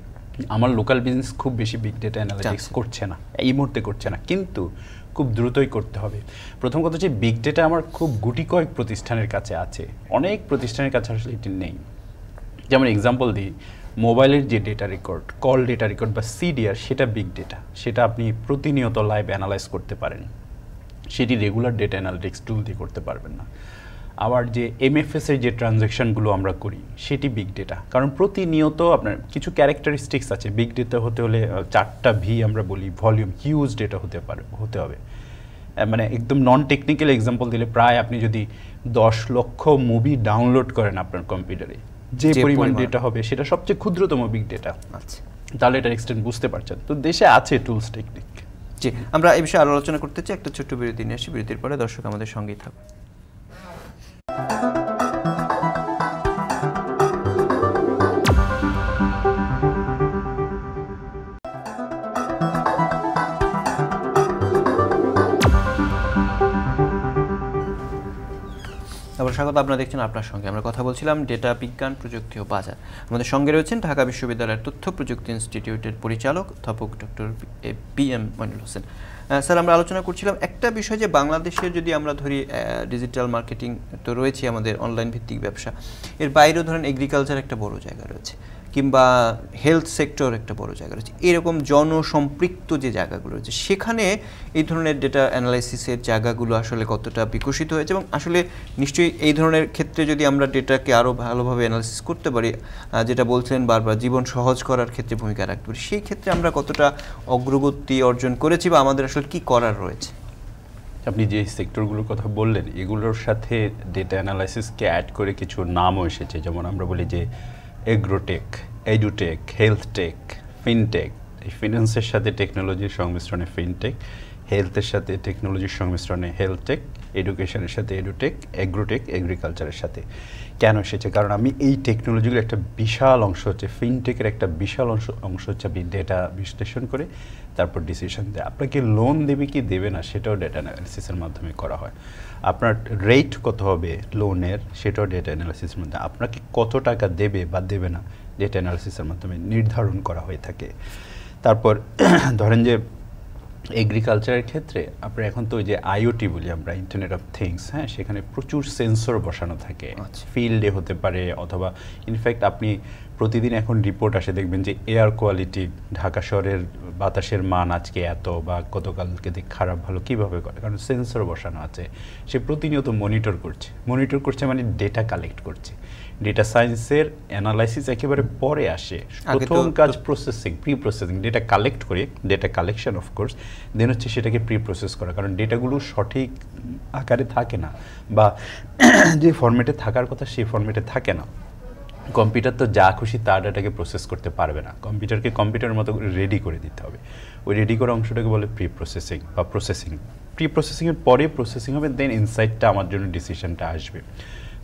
আমার লোকাল বিজনেস খুব বেশি বিগ ডেটা অ্যানালিটিক্স করছে না, এই মুহূর্তে করছে না, কিন্তু খুব দ্রুতই করতে হবে। প্রথম কথা হচ্ছে বিগ ডেটা আমার খুব গুটি কয়েক প্রতিষ্ঠানের কাছে আছে, অনেক প্রতিষ্ঠানের কাছে আসলে এটি নেই। যেমন এক্সাম্পল দিই, মোবাইলের যে data record, call data record বা সিডিআর, সেটা বিগ ডেটা, সেটা আপনি প্রতিনিয়ত লাইভ অ্যানালাইজ করতে পারেন, সেটি রেগুলার ডেটা অ্যানালিটিক্স টুল দিয়ে করতে পারবেন না। আবার যে এমএফএসের যে ট্রানজ্যাকশনগুলো আমরা করি সেটি বিগ ডেটা, কারণ প্রতিনিয়ত আপনার কিছু ক্যারেক্টারিস্টিক্স আছে। বিগ ডেটা হতে হলে 4টা ভি আমরা বলি, ভলিউম, হিউজ ডেটা হতে হবে। মানে একদম নন টেকনিক্যাল এক্সাম্পল দিলে, প্রায় আপনি যদি 10 লক্ষ মুভি ডাউনলোড করেন আপনার কম্পিউটারে, যে পরিমাণ ডেটা হবে সেটা সবচেয়ে ক্ষুদ্রতম বিগ ডেটা। আচ্ছা, তাহলে এটার এক্সটেন্ট বুঝতে পারছেন। তো দেশে আছে টুলস, টেকনিক। জি, আমরা এই বিষয়ে আরো আলোচনা করতে চাই। একটা ছোট্ট বিরতি নিয়ে আসি, বিরতির পরে দর্শক আমাদের সঙ্গেই থাকবে। আবার স্বাগত, আপনারা দেখছেন আপনার সঙ্গে। আমরা কথা বলছিলাম ডেটা বিজ্ঞান, প্রযুক্তি ও বাজার। আমাদের সঙ্গে রয়েছেন ঢাকা বিশ্ববিদ্যালয়ের তথ্য প্রযুক্তি ইনস্টিটিউটের পরিচালক অধ্যাপক doctor PM Moinul Hossain. Sir, আমরা আলোচনা করছিলাম একটা বিষয় যে বাংলাদেশের যদি আমরা ধরি ডিজিটাল মার্কেটিং তো রয়েছে, আমাদের অনলাইন ভিত্তিক ব্যবসা, এর বাইরেও ধরেন এগ্রিকালচার একটা বড় জায়গা রয়েছে, কিংবা হেলথ সেক্টর একটা বড় জায়গা রয়েছে। এরকম জনসম্পৃক্ত যে জায়গাগুলো রয়েছে, সেখানে এই ধরনের ডেটা অ্যানালাইসিসের জায়গাগুলো আসলে কতটা বিকশিত হয়েছে, এবং আসলে নিশ্চয়ই এই ধরনের ক্ষেত্রে যদি আমরা ডেটাকে আরও ভালোভাবে অ্যানালাইসিস করতে পারি, যেটা বলছেন বারবার, জীবন সহজ করার ক্ষেত্রে ভূমিকা রাখতে পারি, সেই ক্ষেত্রে আমরা কতটা অগ্রগতি অর্জন করেছি বা আমাদের আসলে কী করার রয়েছে? আপনি যে সেক্টরগুলোর কথা বললেন, এগুলোর সাথে ডেটা অ্যানালাইসিসকে অ্যাড করে কিছু নামও এসেছে। যেমন আমরা বলি যে agrotech, edutech, health tech, fintech. এই ফিন্যান্সের সাথে টেকনোলজির সংমিশ্রণে ফিনটেক, হেলথের সাথে টেকনোলজির সংমিশ্রণে হেলথ টেক, এডুকেশনের সাথে এডুটেক, এগ্রোটেক, এগ্রিকালচারের সাথে। কেন এসেছে? কারণ আমি এই টেকনোলজিগুলোর একটা বিশাল অংশ হচ্ছে, ফিনটেকের একটা বিশাল অংশ হচ্ছে আপনি ডেটা বিশ্লেষণ করে তারপর ডিসিশন দেয়। আপনাকে লোন দেবে কি দেবে না সেটাও ডেটা অ্যানালিসিসের মাধ্যমে করা হয়। আপনার রেট কত হবে লোনের, সেটাও ডেটা অ্যানালিসিসের মাধ্যমে। আপনাকে কত টাকা দেবে বা দেবে না, ডেটা অ্যানালিসিসের মাধ্যমে নির্ধারণ করা হয়ে থাকে। তারপর ধরেন যে এগ্রিকালচারের ক্ষেত্রে আপনার এখন তো ওই যে আইওটি বলি আমরা, ইন্টারনেট অফ থিংস, হ্যাঁ, সেখানে প্রচুর সেন্সর বসানো থাকে, ফিল্ডে হতে পারে অথবা ইনফ্যাক্ট আপনি প্রতিদিন এখন রিপোর্ট আসে দেখবেন যে এয়ার কোয়ালিটি ঢাকা শহরের বাতাসের মান আজকে এত বা গতকালকে দিক খারাপ ভালো কীভাবে করে, কারণ সেন্সর বসানো আছে, সে প্রতিনিয়ত মনিটর করছে মানে ডেটা কালেক্ট করছে। ডেটা সায়েন্সের অ্যানালাইসিস একেবারে পরে আসে, প্রথম কাজ processing, pre processing, data collect করে, ডেটা কালেকশন অফকোর্স, দেন হচ্ছে সেটাকে প্রি প্রসেস করা, কারণ ডেটাগুলো সঠিক আকারে থাকে না বা যে ফরম্যাটে থাকার কথা সেই ফরম্যাটে থাকে না। কম্পিউটার তো যা খুশি তার ডাটাকে প্রসেস করতে পারবে না, কম্পিউটারকে কম্পিউটারের মতো রেডি করে দিতে হবে। ওই রেডি করা অংশটাকে বলে প্রি প্রসেসিং বা প্রসেসিং। প্রি প্রসেসিংয়ের পরে প্রসেসিং হবে, দেন ইনসাইটটা আমার জন্য ডিসিশনটা আসবে।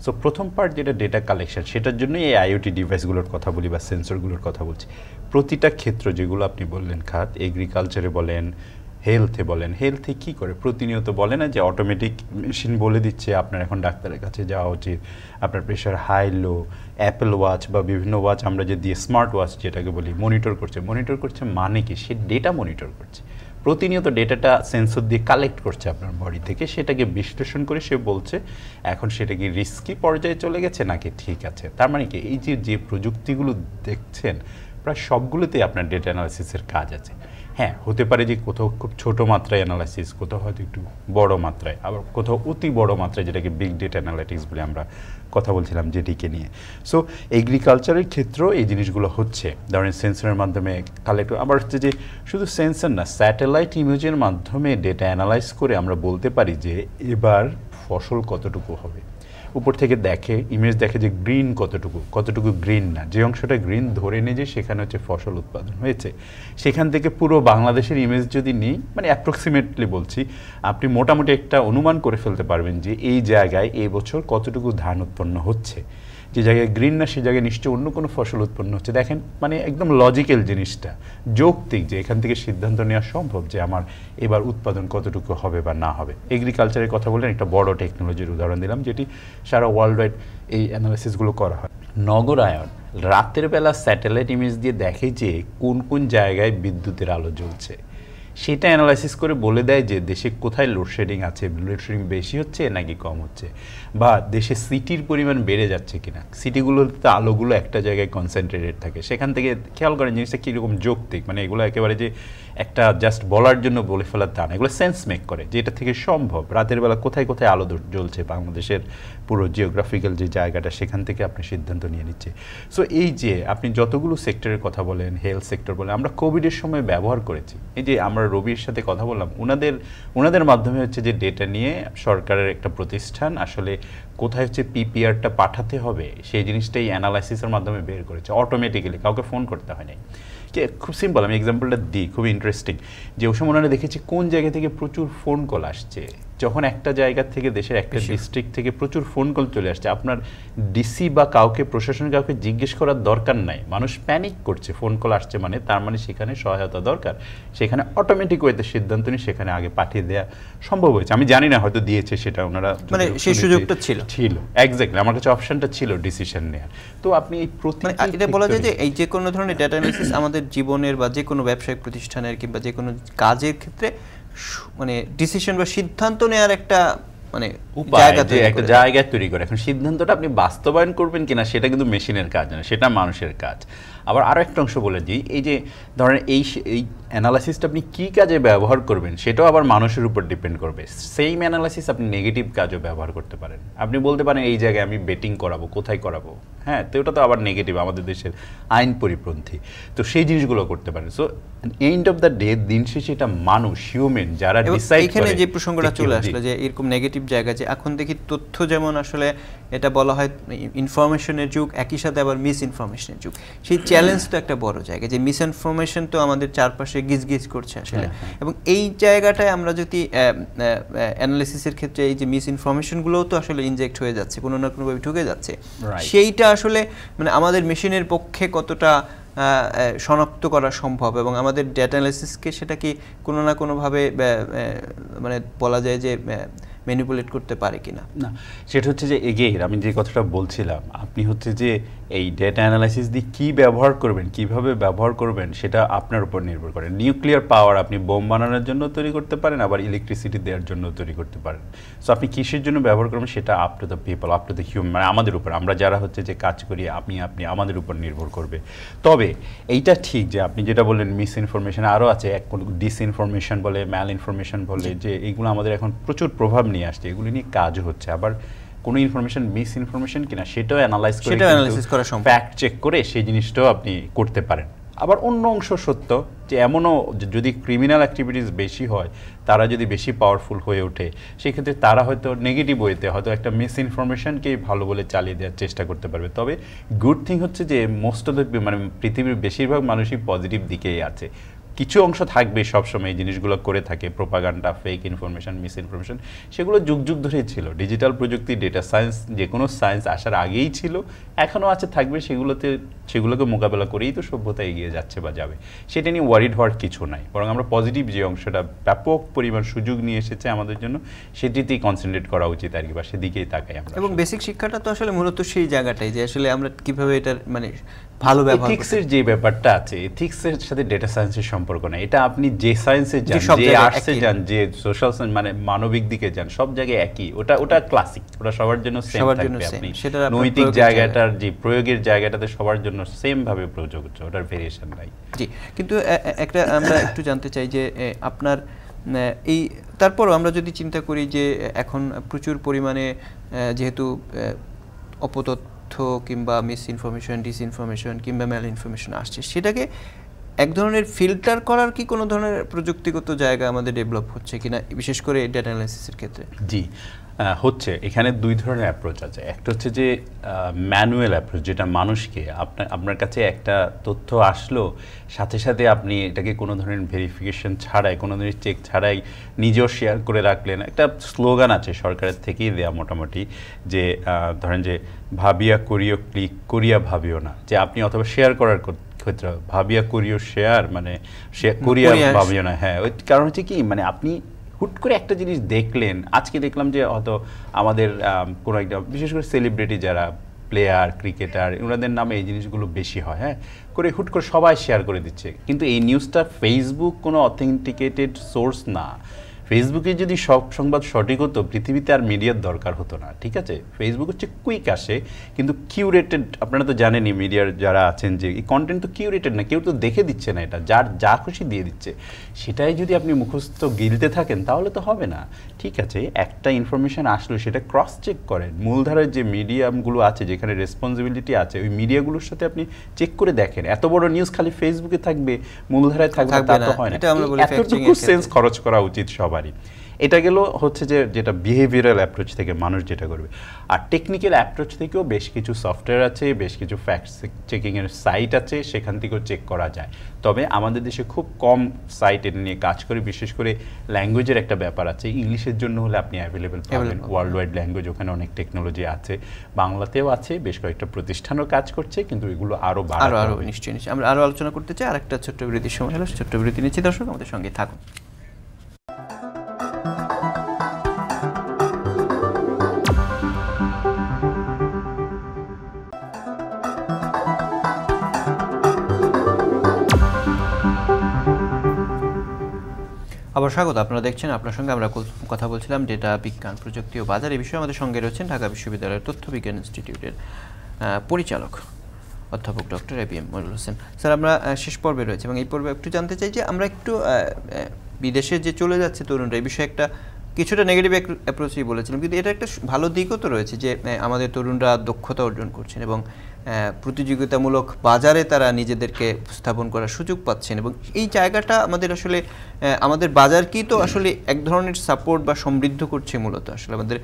সো প্রথম পার্ট যেটা ডেটা কালেকশন, সেটার জন্যই এই আইওটি ডিভাইসগুলোর কথা বলি বা সেন্সরগুলোর কথা বলছি। প্রতিটা ক্ষেত্র যেগুলো আপনি বললেন খাত, এগ্রিকালচারে বলেন, হেলথে বলেন, হেলথে কী করে প্রতিনিয়ত বলে না যে অটোমেটিক মেশিন বলে দিচ্ছে আপনার এখন ডাক্তারের কাছে যাওয়া উচিত, আপনার pressure high low, Apple watch বা বিভিন্ন ওয়াচ আমরা যে দিয়ে স্মার্ট ওয়াচ যেটাকে বলি মনিটর করছে মানে কি, সে ডেটা মনিটর করছে, প্রতিনিয়ত ডেটাটা সেন্সর দিয়ে কালেক্ট করছে আপনার বডি থেকে, সেটাকে বিশ্লেষণ করে সে বলছে এখন সেটা কি রিস্কি পর্যায়ে চলে গেছে নাকি ঠিক আছে। তার মানে কি এই যে প্রযুক্তিগুলো দেখছেন প্রায় সবগুলোতেই আপনার ডেটা অ্যানালাইসিসের কাজ আছে। হ্যাঁ, হতে পারে যে কোথাও খুব ছোটো মাত্রায় অ্যানালাইসিস, কোথাও হয়তো একটু বড় মাত্রায়, আবার কোথাও অতি বড় মাত্রায় যেটাকে বিগ ডেটা অ্যানালিটিক্স বলে আমরা কথা বলছিলাম যেটিকে নিয়ে। সো এগ্রিকালচারের ক্ষেত্রেও এই জিনিসগুলো হচ্ছে, ধরেন সেন্সরের মাধ্যমে কালেক্ট, আবার হচ্ছে যে শুধু সেন্সর না, স্যাটেলাইট ইমেজের মাধ্যমে ডেটা অ্যানালাইজ করে আমরা বলতে পারি যে এবার ফসল কতটুকু হবে। উপর থেকে দেখে, ইমেজ দেখে যে গ্রিন কতটুকু গ্রিন না, যে অংশটা গ্রিন ধরে নিয়ে যে সেখানে হচ্ছে ফসল উৎপাদন হয়েছে। সেখান থেকে পুরো বাংলাদেশের ইমেজ যদি নিই, মানে অ্যাপ্রক্সিমেটলি বলছি, আপনি মোটামুটি একটা অনুমান করে ফেলতে পারবেন যে এই জায়গায় এই বছর কতটুকু ধান উৎপন্ন হচ্ছে। যে জায়গায় গ্রিন না সে জায়গায় নিশ্চয়ই অন্য কোনো ফসল উৎপন্ন হচ্ছে। দেখেন মানে একদম লজিক্যাল জিনিসটা, যৌক্তিক, যে এখান থেকে সিদ্ধান্ত নেওয়া সম্ভব যে আমার এবার উৎপাদন কতটুকু হবে বা না হবে। এগ্রিকালচারের কথা বললেন, একটা বড় টেকনোলজির উদাহরণ দিলাম যেটি সারা ওয়ার্ল্ড ওয়াইড এই অ্যানালাইসিসগুলো করা হয়। নগরায়ন রাতের বেলা স্যাটেলাইট ইমেজ দিয়ে দেখে যে কোন কোন জায়গায় বিদ্যুতের আলো জ্বলছে, সেটা অ্যানালাইসিস করে বলে দেয় যে দেশে কোথায় লোডশেডিং আছে, লোডশেডিং বেশি হচ্ছে নাকি কম হচ্ছে, বা দেশে সিটির পরিমাণ বেড়ে যাচ্ছে কিনা। সিটিগুলোতে আলোগুলো একটা জায়গায় কনসেন্ট্রেটেড থাকে, সেখান থেকে খেয়াল করেন জিনিসটা কীরকম যৌক্তিক, মানে এগুলো একেবারে যে একটা জাস্ট বলার জন্য বলে ফেলার তা না, এগুলো সেন্স মেক করে যে এটা থেকে সম্ভব। রাতের বেলা কোথায় কোথায় আলো জ্বলছে বাংলাদেশের পুরো জিওগ্রাফিক্যাল যে জায়গাটা, সেখান থেকে আপনি সিদ্ধান্ত নিয়ে নিচ্ছে। সো এই যে আপনি যতগুলো সেক্টরের কথা বলেন, হেলথ সেক্টর বলেন, আমরা কোভিডের সময় ব্যবহার করেছি। এই যে আমরা রবির সাথে কথা বললাম, ওনাদের মাধ্যমে হচ্ছে যে ডেটা নিয়ে সরকারের একটা প্রতিষ্ঠান আসলে কোথায় হচ্ছে পিপিআরটা পাঠাতে হবে সেই জিনিসটাই অ্যানালাইসিসের মাধ্যমে বের করেছে অটোমেটিক্যালি, কাউকে ফোন করতে হয় নাই। খুব সিম্পল, আমি এক্সাম্পলটা দিই, খুব ইন্টারেস্টিং। যে ওই সময় ওনারা দেখেছি কোন জায়গা থেকে প্রচুর ফোন কল আসছে, যখন একটা জায়গা থেকে দেশের একটা ডিস্ট্রিক্ট থেকে প্রচুর ফোন কল চলে আসছে, আপনার ডিসি বা কাউকে, প্রশাসনের কাউকে জিজ্ঞেস করার দরকার নাই, মানুষ প্যানিক করছে, ফোন কল আসছে মানে তার মানে সেখানে সহায়তা দরকার, সেখানে অটোমেটিক ওয়েতে সিদ্ধান্ত নিয়ে সেখানে আগে পাঠিয়ে দেওয়া সম্ভব হয়েছে। আমি জানি না হয়তো দিয়েছে সেটা ওনারা, মানে সেই সুযোগটা ছিল এক্স্যাক্টলি, আমার কাছে অপশনটা ছিল ডিসিশন নেওয়ার। তো আপনি এই এটা বলা যায় যে এই যে কোনো ধরনের ডেটা অ্যানালিসিস আমাদের জীবনের বা যে কোনো ব্যবসায়িক প্রতিষ্ঠানের কিংবা যে কোনো কাজের ক্ষেত্রে মানে ডিসিশন বা সিদ্ধান্ত নেওয়ার একটা মানে একটা জায়গা তৈরি করে। এখন সিদ্ধান্তটা আপনি বাস্তবায়ন করবেন কিনা সেটা কিন্তু মেশিনের কাজ না, সেটা মানুষের কাজ। আবার আরও একটা অংশ বলে দিই, এই যে ধরেন এই অ্যানালাইসিসটা আপনি কী কাজে ব্যবহার করবেন সেটাও আবার মানুষের উপর ডিপেন্ড করবে। সেম অ্যানালাইসিস আপনি নেগেটিভ কাজেও ব্যবহার করতে পারেন। আপনি বলতে পারেন এই জায়গায় আমি বেটিং করাবো, কোথায় করাবো, হ্যাঁ, তো ওটা তো আবার নেগেটিভ, আমাদের দেশের আইন পরিপন্থী, তো সেই জিনিসগুলো করতে পারেন। So end of the day দিন শেষে এটা মানুষ, হিউম্যান যারা ডিসাইড করে। এখানে যে প্রসঙ্গটা চলে আসলো যে এরকম নেগেটিভ জায়গা, যে এখন দেখি তথ্য যেমন আসলে এটা বলা হয় ইনফরমেশনের যুগ, একই সাথে আবার মিস ইনফরমেশনের যুগ। সেই চ্যালেঞ্জ তো একটা বড় জায়গা, যে মিস ইনফরমেশন তো আমাদের চারপাশে গিজগিজ করছে আসলে, এবং এই জায়গাটায় আমরা যদি অ্যানালিসিসের ক্ষেত্রে এই যে মিস ইনফরমেশনগুলোও তো আসলে ইনজেক্ট হয়ে যাচ্ছে, কোনো না কোনোভাবে ঢুকে যাচ্ছে, সেইটা আসলে মানে আমাদের মেশিনের পক্ষে কতটা শনাক্ত করা সম্ভব, এবং আমাদের ডেটা অ্যানালিসিসকে সেটা কি কোনো না কোনোভাবে মানে বলা যায় যে ম্যানিপুলেট করতে পারে কিনা। না, সেটা হচ্ছে যে এগেইন আমি যে কথাটা বলছিলাম, আপনি হচ্ছে যে এই ডেটা অ্যানালাইসিস দিয়ে কী ব্যবহার করবেন, কিভাবে ব্যবহার করবেন, সেটা আপনার উপর নির্ভর করে। নিউক্লিয়ার পাওয়ার আপনি বোম বানানোর জন্য তৈরি করতে পারেন, আবার ইলেকট্রিসিটি দেওয়ার জন্য তৈরি করতে পারেন। সো আপনি কিসের জন্য ব্যবহার করবেন সেটা up to the people, up to the human, মানে আমাদের উপর, আমরা যারা হচ্ছে যে কাজ করি, আপনি আমাদের উপর নির্ভর করবে। তবে এইটা ঠিক যে আপনি যেটা বললেন মিস ইনফরমেশন আরও আছে, ডিসইনফরমেশন বলে, ম্যাল ইনফরমেশন বলে, যে এইগুলো আমাদের এখন প্রচুর প্রভাব নিয়ে আসছে, এগুলো নিয়ে কাজও হচ্ছে। আবার কোনো ইনফরমেশন মিস ইনফরমেশন কিনা সেটাও অ্যানালাইজ করে ফ্যাক্ট চেক করে সেই জিনিসটাও আপনি করতে পারেন। আবার অন্য অংশ সত্য যে এমনও যদি ক্রিমিনাল অ্যাক্টিভিটিস বেশি হয়, তারা যদি বেশি পাওয়ারফুল হয়ে ওঠে, সেক্ষেত্রে তারা হয়তো নেগেটিভ ওয়েতে হয়তো একটা মিস ইনফরমেশনকেই ভালো বলে চালিয়ে দেওয়ার চেষ্টা করতে পারবে। তবে গুড থিং হচ্ছে যে মোস্ট অফ দ্য মানে পৃথিবীর বেশিরভাগ মানুষই পজিটিভ দিকেই আছে। কিছু অংশ থাকবে সবসময় এই জিনিসগুলো করে থাকে, propaganda, fake information, miss information, সেগুলো যুগ যুগ ধরেই ছিল। ডিজিটাল প্রযুক্তি, ডেটা সায়েন্স, যে কোনো সায়েন্স আসার আগেই ছিল, এখনও আছে, থাকবে। সেগুলোকে মোকাবেলা করেই তো সভ্যতা এগিয়ে যাচ্ছে বা যাবে। সেটা নিয়ে ওয়ারিড হওয়ার কিছু নাই, বরং আমরা পজিটিভ যে অংশটা ব্যাপক পরিমাণ সুযোগ নিয়ে এসেছে আমাদের জন্য, সেটিতেই কনসেন্ট্রেট করা উচিত আর কি, বা সেদিকেই তাকাই আমরা। এবং বেসিক শিক্ষাটা তো আসলে মূলত সেই জায়গাটাই যে আসলে আমরা কিভাবে এটার মানে ভালো ব্যবহার, এথিক্সের যে ব্যাপারটা আছে, এথিক্সের সাথে ডেটা সায়েন্সের সম্পর্ক নাই। এটা আপনি যে সায়েন্সে যান, যে আর্টসে যান, যে সোশ্যাল সায়েন্স মানে মানবিক দিকে যান, সব জায়গায় একই। ওটা ক্লাসিক, ওটা সবার জন্য সেম থাকবে। আপনি নৈতিক জায়গাটার যে প্রয়োগের জায়গাটাতে সবার জন্য সেম ভাবে প্রযোজ্য, ওটার ভেরিয়েশন নাই। জি, কিন্তু একটা আমরা একটু জানতে চাই যে আপনার এই তারপরও আমরা যদি চিন্তা করি যে এখন প্রচুর পরিমাণে যেহেতু অপতথ্য কিংবা মিস ইনফরমেশন, ডিসইনফরমেশন কিংবা ম্যাল ইনফরমেশন আসছে, সেটাকে এক ধরনের ফিল্টার করার কি কোনো ধরনের প্রযুক্তিগত জায়গা আমাদের ডেভেলপ হচ্ছে কিনা, বিশেষ করে ডেটা অ্যানালাইসিসের ক্ষেত্রে? জি, হচ্ছে। এখানে দুই ধরনের অ্যাপ্রোচ আছে। একটা হচ্ছে যে ম্যানুয়াল অ্যাপ্রোচ, যেটা মানুষকে আপনার কাছে একটা তথ্য আসলো, সাথে সাথে আপনি এটাকে কোনো ধরনের ভেরিফিকেশন ছাড়াই, কোনো ধরনের চেক ছাড়াই নিজেও শেয়ার করে রাখলেন। একটা স্লোগান আছে সরকারের থেকেই দেয়া মোটামুটি, যে ধরেন যে ভাবিয়া করিও ক্লিক, করিয়া ভাবিও না। যে আপনি অথবা শেয়ার করার ক্ষেত্রে ভাবিয়া করিও শেয়ার, মানে করিয়া ভাবিও না। হ্যাঁ, ওই কারণ হচ্ছে কি, মানে আপনি হুট করে একটা জিনিস দেখলেন, আজকে দেখলাম যে হয়তো আমাদের কোনো একটা বিশেষ করে সেলিব্রিটি যারা প্লেয়ার, ক্রিকেটার, ওনাদের নামে এই জিনিসগুলো বেশি হয়, হ্যাঁ, করে হুট করে সবাই শেয়ার করে দিচ্ছে। কিন্তু এই নিউজটা ফেসবুক কোনো অথেন্টিকেটেড সোর্স না। ফেসবুকে যদি সব সংবাদ সঠিক হতো, পৃথিবীতে আর মিডিয়ার দরকার হতো না। ঠিক আছে, ফেসবুক হচ্ছে কুইক আসে, কিন্তু কিউরেটেড, আপনারা তো জানেনই মিডিয়ার যারা আছেন, যে এই কন্টেন্ট তো কিউরেটেড না, কেউ তো দেখে দিচ্ছে না, এটা যার যা খুশি দিয়ে দিচ্ছে। সেটাই যদি আপনি মুখস্থ গিলতে থাকেন তাহলে তো হবে না। ঠিক আছে, একটা ইনফরমেশন আসলো, সেটা ক্রস চেক করেন। মূলধারার যে মিডিয়ামগুলো আছে, যেখানে রেসপন্সিবিলিটি আছে, ওই মিডিয়াগুলোর সাথে আপনি চেক করে দেখেন। এত বড় নিউজ খালি ফেসবুকে থাকবে, মূলধারায় থাকবে তা তো হয় না। এতটুকু সেন্স খরচ করা উচিত সবার। এটা গেল হচ্ছে যে যেটা বিহেভিয়ারাল অ্যাপ্রোচ থেকে মানুষ যেটা করবে। আর টেকনিক্যাল অ্যাপ্রোচ থেকেও বেশ কিছু সফটওয়্যার আছে, বেশ কিছু ফ্যাক্ট চেকিংয়ের সাইট আছে, সেখান থেকেও চেক করা যায়। তবে আমাদের দেশে খুব কম সাইট এটা নিয়ে কাজ করে। বিশেষ করে ল্যাঙ্গুয়েজের একটা ব্যাপার আছে। ইংলিশের জন্য হলে আপনি অ্যাভেলেবেল পাবেন, ওয়ার্ল্ড ওয়াইড ল্যাঙ্গুয়েজ, ওখানে অনেক টেকনোলজি আছে, বাংলাতেও আছে, বেশ কয়েকটা প্রতিষ্ঠানও কাজ করছে, কিন্তু এগুলো আরও নিশ্চয়ই আমরা আরও আলোচনা করতে চাই। আর একটা ছোট্ট বিরতির সময় হলো, ছোট্ট বিরতি নিচ্ছি। দর্শক আমাদের সঙ্গে থাকুন। আবার স্বাগত। আপনারা দেখছেন, আপনার সঙ্গে আমরা কথা বলছিলাম ডেটা বিজ্ঞান, প্রযুক্তি ও বাজার। এই বিষয়ে আমাদের সঙ্গে রয়েছেন ঢাকা বিশ্ববিদ্যালয়ের তথ্য বিজ্ঞান ইনস্টিটিউটের পরিচালক অধ্যাপক doctor ABM Monirul Hossain. Sir, আমরা শেষ পর্বে রয়েছে এবং এই পর্বে একটু জানতে চাই যে আমরা একটু বিদেশে যে চলে যাচ্ছে তরুণরা, এই বিষয়ে একটা কিছুটা নেগেটিভ অ্যাপ্রোচই বলেছিলাম, কিন্তু এটা একটা ভালো দিকও তো রয়েছে যে আমাদের তরুণরা দক্ষতা অর্জন করছেন এবং প্রতিযোগিতামূলক বাজারে তারা নিজেদেরকে উপস্থাপন করার সুযোগ পাচ্ছেন। এবং এই জায়গাটা আমাদের আসলে আমাদের বাজারকেই তো আসলে এক ধরনের সাপোর্ট বা সমৃদ্ধ করছে। মূলত আসলে আমাদের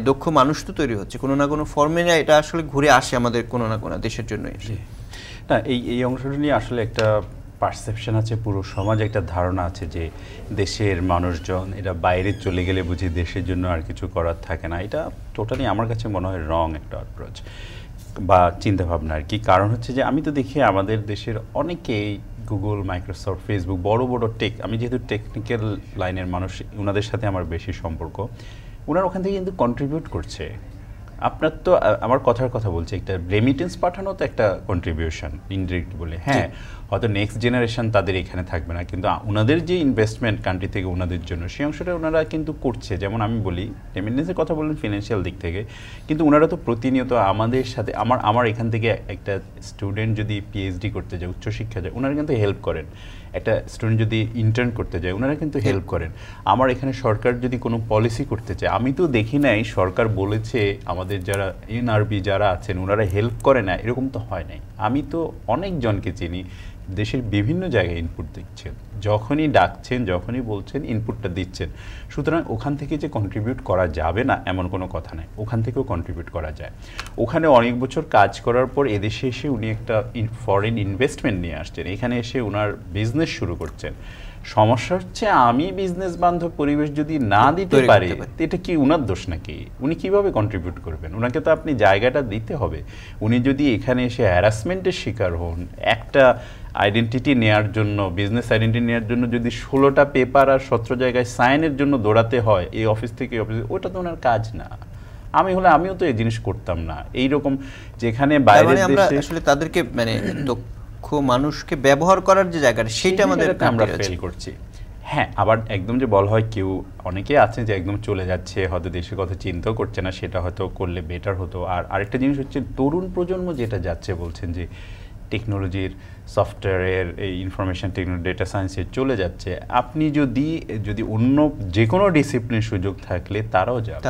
দক্ষ মানুষ তো তৈরি হচ্ছে কোনো না কোনো ফর্মে, এটা আসলে ঘুরে আসে আমাদের কোনো না কোনো দেশের জন্য। না, এই অংশটা নিয়ে আসলে একটা পারসেপশন আছে, পুরো সমাজে একটা ধারণা আছে যে দেশের মানুষজন এরা বাইরে চলে গেলে বুঝি দেশের জন্য আর কিছু করার থাকে না। এটা টোটালি আমার কাছে মনে হয় রং একটা অ্যাপ্রোচ বা চিন্তাভাবনা আর কি। কারণ হচ্ছে যে আমি তো দেখি আমাদের দেশের অনেকেই গুগল, মাইক্রোসফট, ফেসবুক, বড় বড় আমি যেহেতু টেকনিক্যাল লাইনের মানুষ, ওনাদের সাথে আমার বেশি সম্পর্ক, ওনারা ওখান থেকে কিন্তু কন্ট্রিবিউট করছে। আপনার তো আমার কথার কথা বলছি, একটা রেমিটেন্স পাঠানো তো একটা কন্ট্রিবিউশন ইনডিরেক্ট বলে, হ্যাঁ হয়তো নেক্সট জেনারেশন তাদের এখানে থাকবে না, কিন্তু ওনাদের যে ইনভেস্টমেন্ট কান্ট্রি থেকে ওনাদের জন্য সেই অংশটা ওনারা কিন্তু করছে। যেমন আমি বলি রেমিটেন্সের কথা বললেন ফিনান্সিয়াল দিক থেকে, কিন্তু ওনারা তো প্রতিনিয়ত আমাদের সাথে আমার এখান থেকে একটা স্টুডেন্ট যদি পিএইচডি করতে যায়, উচ্চশিক্ষা যায়, ওনারা কিন্তু হেল্প করেন। একটা স্টুডেন্ট যদি ইন্টার্ন করতে যায় ওনারা কিন্তু হেল্প করেন। আমার এখানে সরকার যদি কোনো পলিসি করতে চায়, আমি তো দেখি নাই সরকার বলেছে আমাদের যারা এনআরবি যারা আছেন ওনারা হেল্প করে না, এরকম তো হয় নাই। আমি তো অনেকজনকে চিনি দেশের বিভিন্ন জায়গায় ইনপুট দিচ্ছেন, যখনই ডাকছেন যখনই বলছেন ইনপুটটা দিচ্ছেন। সুতরাং ওখান থেকে যে কন্ট্রিবিউট করা যাবে না এমন কোনো কথা নাই, ওখান থেকেও কন্ট্রিবিউট করা যায়। ওখানে অনেক বছর কাজ করার পর এদেশে এসে উনি একটা ফরেন ইনভেস্টমেন্ট নিয়ে আসছেন, এখানে এসে ওনার বিজনেস শুরু করছেন। সমস্যা হচ্ছে আমি বিজনেস বান্ধব পরিবেশ যদি না দিতে পারি, এটা কি উনার দোষ নাকি? উনি কিভাবে কন্ট্রিবিউট করবেন? ওনাকে তো আপনি জায়গাটা দিতে হবে। উনি যদি এখানে এসে হ্যারাসমেন্টের শিকার হন, একটা আইডেন্টিটি নেওয়ার জন্য, বিজনেস আইডেন্টিটি নেওয়ার জন্য যদি 16টা পেপার আর 17 জায়গায় সাইনের জন্য দৌড়াতে হয় এই অফিস থেকে এই অফিসে, ওটা তো ওনার কাজ না। আমি হলে আমিও তো এই জিনিস করতাম না। এইরকম যেখানে বাইরের দেশে আসলে তাদেরকে মানে মানুষকে ব্যবহার করার যে জায়গাটা সেটা আমাদের আমরা ফেল করছি। হ্যাঁ, আবার একদম যে বলা হয় কেউ অনেকে আছে যে একদম চলে যাচ্ছে, হয়তো দেশের কথা চিন্তাও করছে না, সেটা হয়তো করলে বেটার হতো। আর আরেকটা জিনিস হচ্ছে তরুণ প্রজন্ম যেটা যাচ্ছে, বলছেন যে টেকনোলজির, সফটওয়্যারের, এই ইনফরমেশন টেকনোলজি, ডেটা সায়েন্সের চলে যাচ্ছে। আপনি যদি অন্য যে কোনো ডিসিপ্লিন সুযোগ থাকলে তারাও যাবে।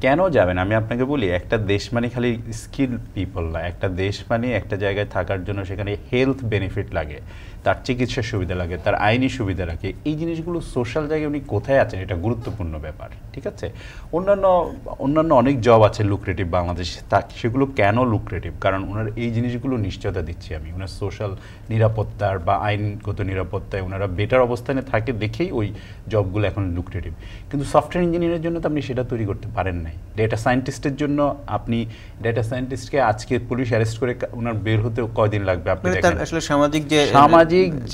কেন যাবেন? আমি আপনাকে বলি, একটা দেশ মানে খালি স্কিল পিপল না, একটা দেশ মানে একটা জায়গায় থাকার জন্য সেখানে হেলথ বেনিফিট লাগে, তার চিকিৎসার সুবিধা লাগে, তার আইনি সুবিধা লাগে। এই জিনিসগুলো সোশ্যাল জায়গায় উনি কোথায় আছেন এটা গুরুত্বপূর্ণ ব্যাপার, ঠিক আছে? অন্যান্য অনেক জব আছে লুক্রেটিভ বাংলাদেশে, সেগুলো কেন লুক্রেটিভ? কারণ ওনার এই জিনিসগুলো নিশ্চয়তা দিচ্ছি আমি, ওনার সোশ্যাল নিরাপত্তার বা আইনগত নিরাপত্তায় ওনারা বেটার অবস্থানে থাকে দেখেই ওই জবগুলো এখন লুক্রেটিভ। কিন্তু সফটওয়্যার ইঞ্জিনিয়ারের জন্য তো আপনি সেটা তৈরি করতে পারেন নাই। ডেটা সায়েন্টিস্টের জন্য আপনি ডেটা সায়েন্টিস্টকে আজকে পুলিশ অ্যারেস্ট করে ওনার বের হতে কয়দিন লাগবে? আপনি দেখেন আসলে সামাজিক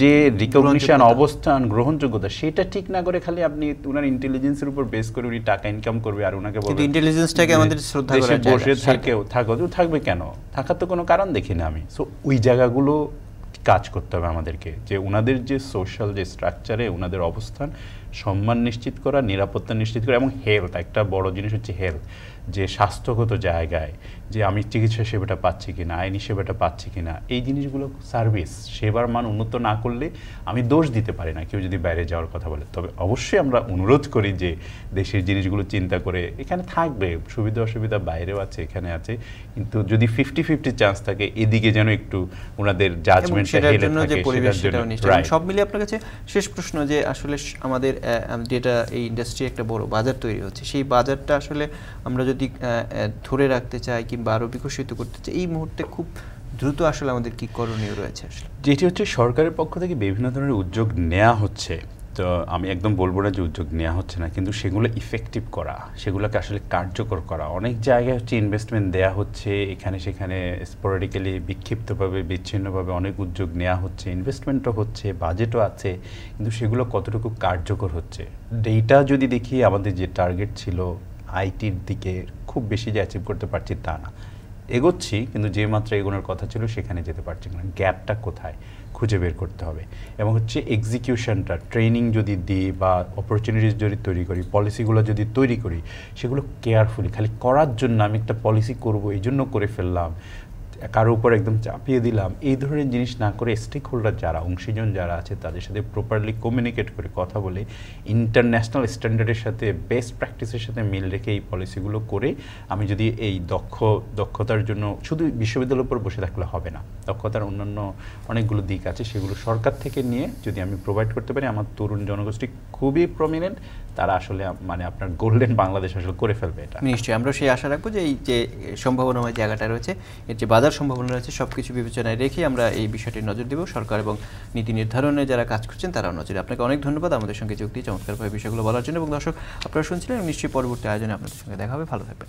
যে রিকগনিশন, অবস্থান, গ্রহণযোগ্যতা সেটা ঠিক না করে খালি আপনি ওনার ইন্টেলিজেন্সের উপর বেস করে উনি টাকা ইনকাম করবে আর ওনাকে বলবে ইন্টেলিজেন্সটাকে আমাদের শ্রদ্ধা করা যায়, বসে থাকবে কেন? থাকার তো কোনো কারণ দেখি না আমি। সো ওই জায়গাগুলো কাজ করতে হবে আমাদেরকে, যে ওনাদের যে সোশ্যাল যে স্ট্রাকচারে ওনাদের অবস্থান, সম্মান নিশ্চিত করা, নিরাপত্তা নিশ্চিত করা, এবং হেলথ, একটা বড় জিনিস হচ্ছে হেলথ, যে স্বাস্থ্যগত জায়গায় যে আমি চিকিৎসা সেবাটা পাচ্ছি কিনা, আইনি সেবাটা পাচ্ছি কিনা, এই জিনিসগুলো সার্ভিস সেবার মান উন্নত না করলে আমি দোষ দিতে পারি না কেউ যদি বাইরে যাওয়ার কথা বলে। তবে অবশ্যই আমরা অনুরোধ করি যে দেশের জিনিসগুলো চিন্তা করে এখানে থাকবে, সুবিধা অসুবিধা বাইরেও আছে এখানে আছে, কিন্তু যদি 50-50 চান্স থাকে এদিকে যেন একটু ওনাদের জাজমেন্টটা হেলে থাকে, সেটার জন্য। সব মিলিয়ে আপনার কাছে শেষ প্রশ্ন, যে আসলে আমাদের ডেটা এই ইন্ডাস্ট্রি একটা বড় বাজার তৈরি হচ্ছে, সেই বাজারটা আসলে আমরা যদি ধরে রাখতে চাই কিংবা আরো বিকশিত করতে চাই, এই মুহূর্তে খুব দ্রুত আসলে আমাদের কি করণীয় রয়েছে? আসলে যেটি হচ্ছে সরকারের পক্ষ থেকে বিভিন্ন ধরনের উদ্যোগ নেওয়া হচ্ছে, তো আমি একদম বলবো না যে উদ্যোগ নেওয়া হচ্ছে না, কিন্তু সেগুলো ইফেক্টিভ করা, সেগুলোকে আসলে কার্যকর করা। অনেক জায়গায় হচ্ছে ইনভেস্টমেন্ট দেয়া হচ্ছে, এখানে সেখানে স্পোরাডিক্যালি বিক্ষিপ্তভাবে বিচ্ছিন্নভাবে অনেক উদ্যোগ নেওয়া হচ্ছে, ইনভেস্টমেন্টও হচ্ছে, বাজেটও আছে, কিন্তু সেগুলো কতটুকু কার্যকর হচ্ছে? ডেটা যদি দেখি, আমাদের যে টার্গেট ছিল আইটির দিকে খুব বেশি যে অ্যাচিভ করতে পারছি তা না, এগোচ্ছি, কিন্তু যে মাত্রা এগোনোর কথা ছিল সেখানে যেতে পারছি না। গ্যাপটা কোথায় খুঁজে বের করতে হবে। এবং হচ্ছে এক্সিকিউশনটা, ট্রেনিং যদি দিই বা অপরচুনিটিস যদি তৈরি করি, পলিসিগুলো যদি তৈরি করি, সেগুলো কেয়ারফুলি, খালি করার জন্য আমি একটা পলিসি করব এই জন্য করে ফেললাম, কারো উপর একদম চাপিয়ে দিলাম, এই ধরনের জিনিস না করে স্টেক হোল্ডার যারা, অংশীজন যারা আছে তাদের সাথে প্রপারলি কমিউনিকেট করে কথা বলে ইন্টারন্যাশনাল স্ট্যান্ডার্ডের সাথে, বেস্ট প্র্যাকটিসের সাথে মিল রেখে এই পলিসিগুলো করে আমি যদি এই দক্ষতার জন্য শুধু বিশ্ববিদ্যালয়ের উপর বসে থাকলে হবে না, দক্ষতার অন্যান্য অনেকগুলো দিক আছে, সেগুলো সরকার থেকে নিয়ে যদি আমি প্রোভাইড করতে পারি, আমার তরুণ জনগোষ্ঠী খুবই প্রমিনেন্ট, তারা আসলে মানে আপনার গোল্ডেন বাংলাদেশ আসলে করে ফেলবে। এটা নিশ্চয়ই আমরা সেই আশা রাখবো যে এই যে সম্ভাবনাময় জায়গাটা রয়েছে, এর যে বাজার সম্ভাবনা রয়েছে, সব কিছু বিবেচনায় রেখে আমরা এই বিষয়টি নজর দেব। সরকার এবং নীতি নির্ধারণে যারা কাজ করছেন তারাও নজরে। আপনাকে অনেক ধন্যবাদ আমাদের সঙ্গে যোগ দিয়ে চমৎকারভাবে বিষয়গুলো বলার জন্য। এবং দর্শক, আপনারা শুনছিলেন, নিশ্চয়ই পরবর্তী আয়োজনে আপনাদের সঙ্গে দেখা হবে। ভালো থাকবেন।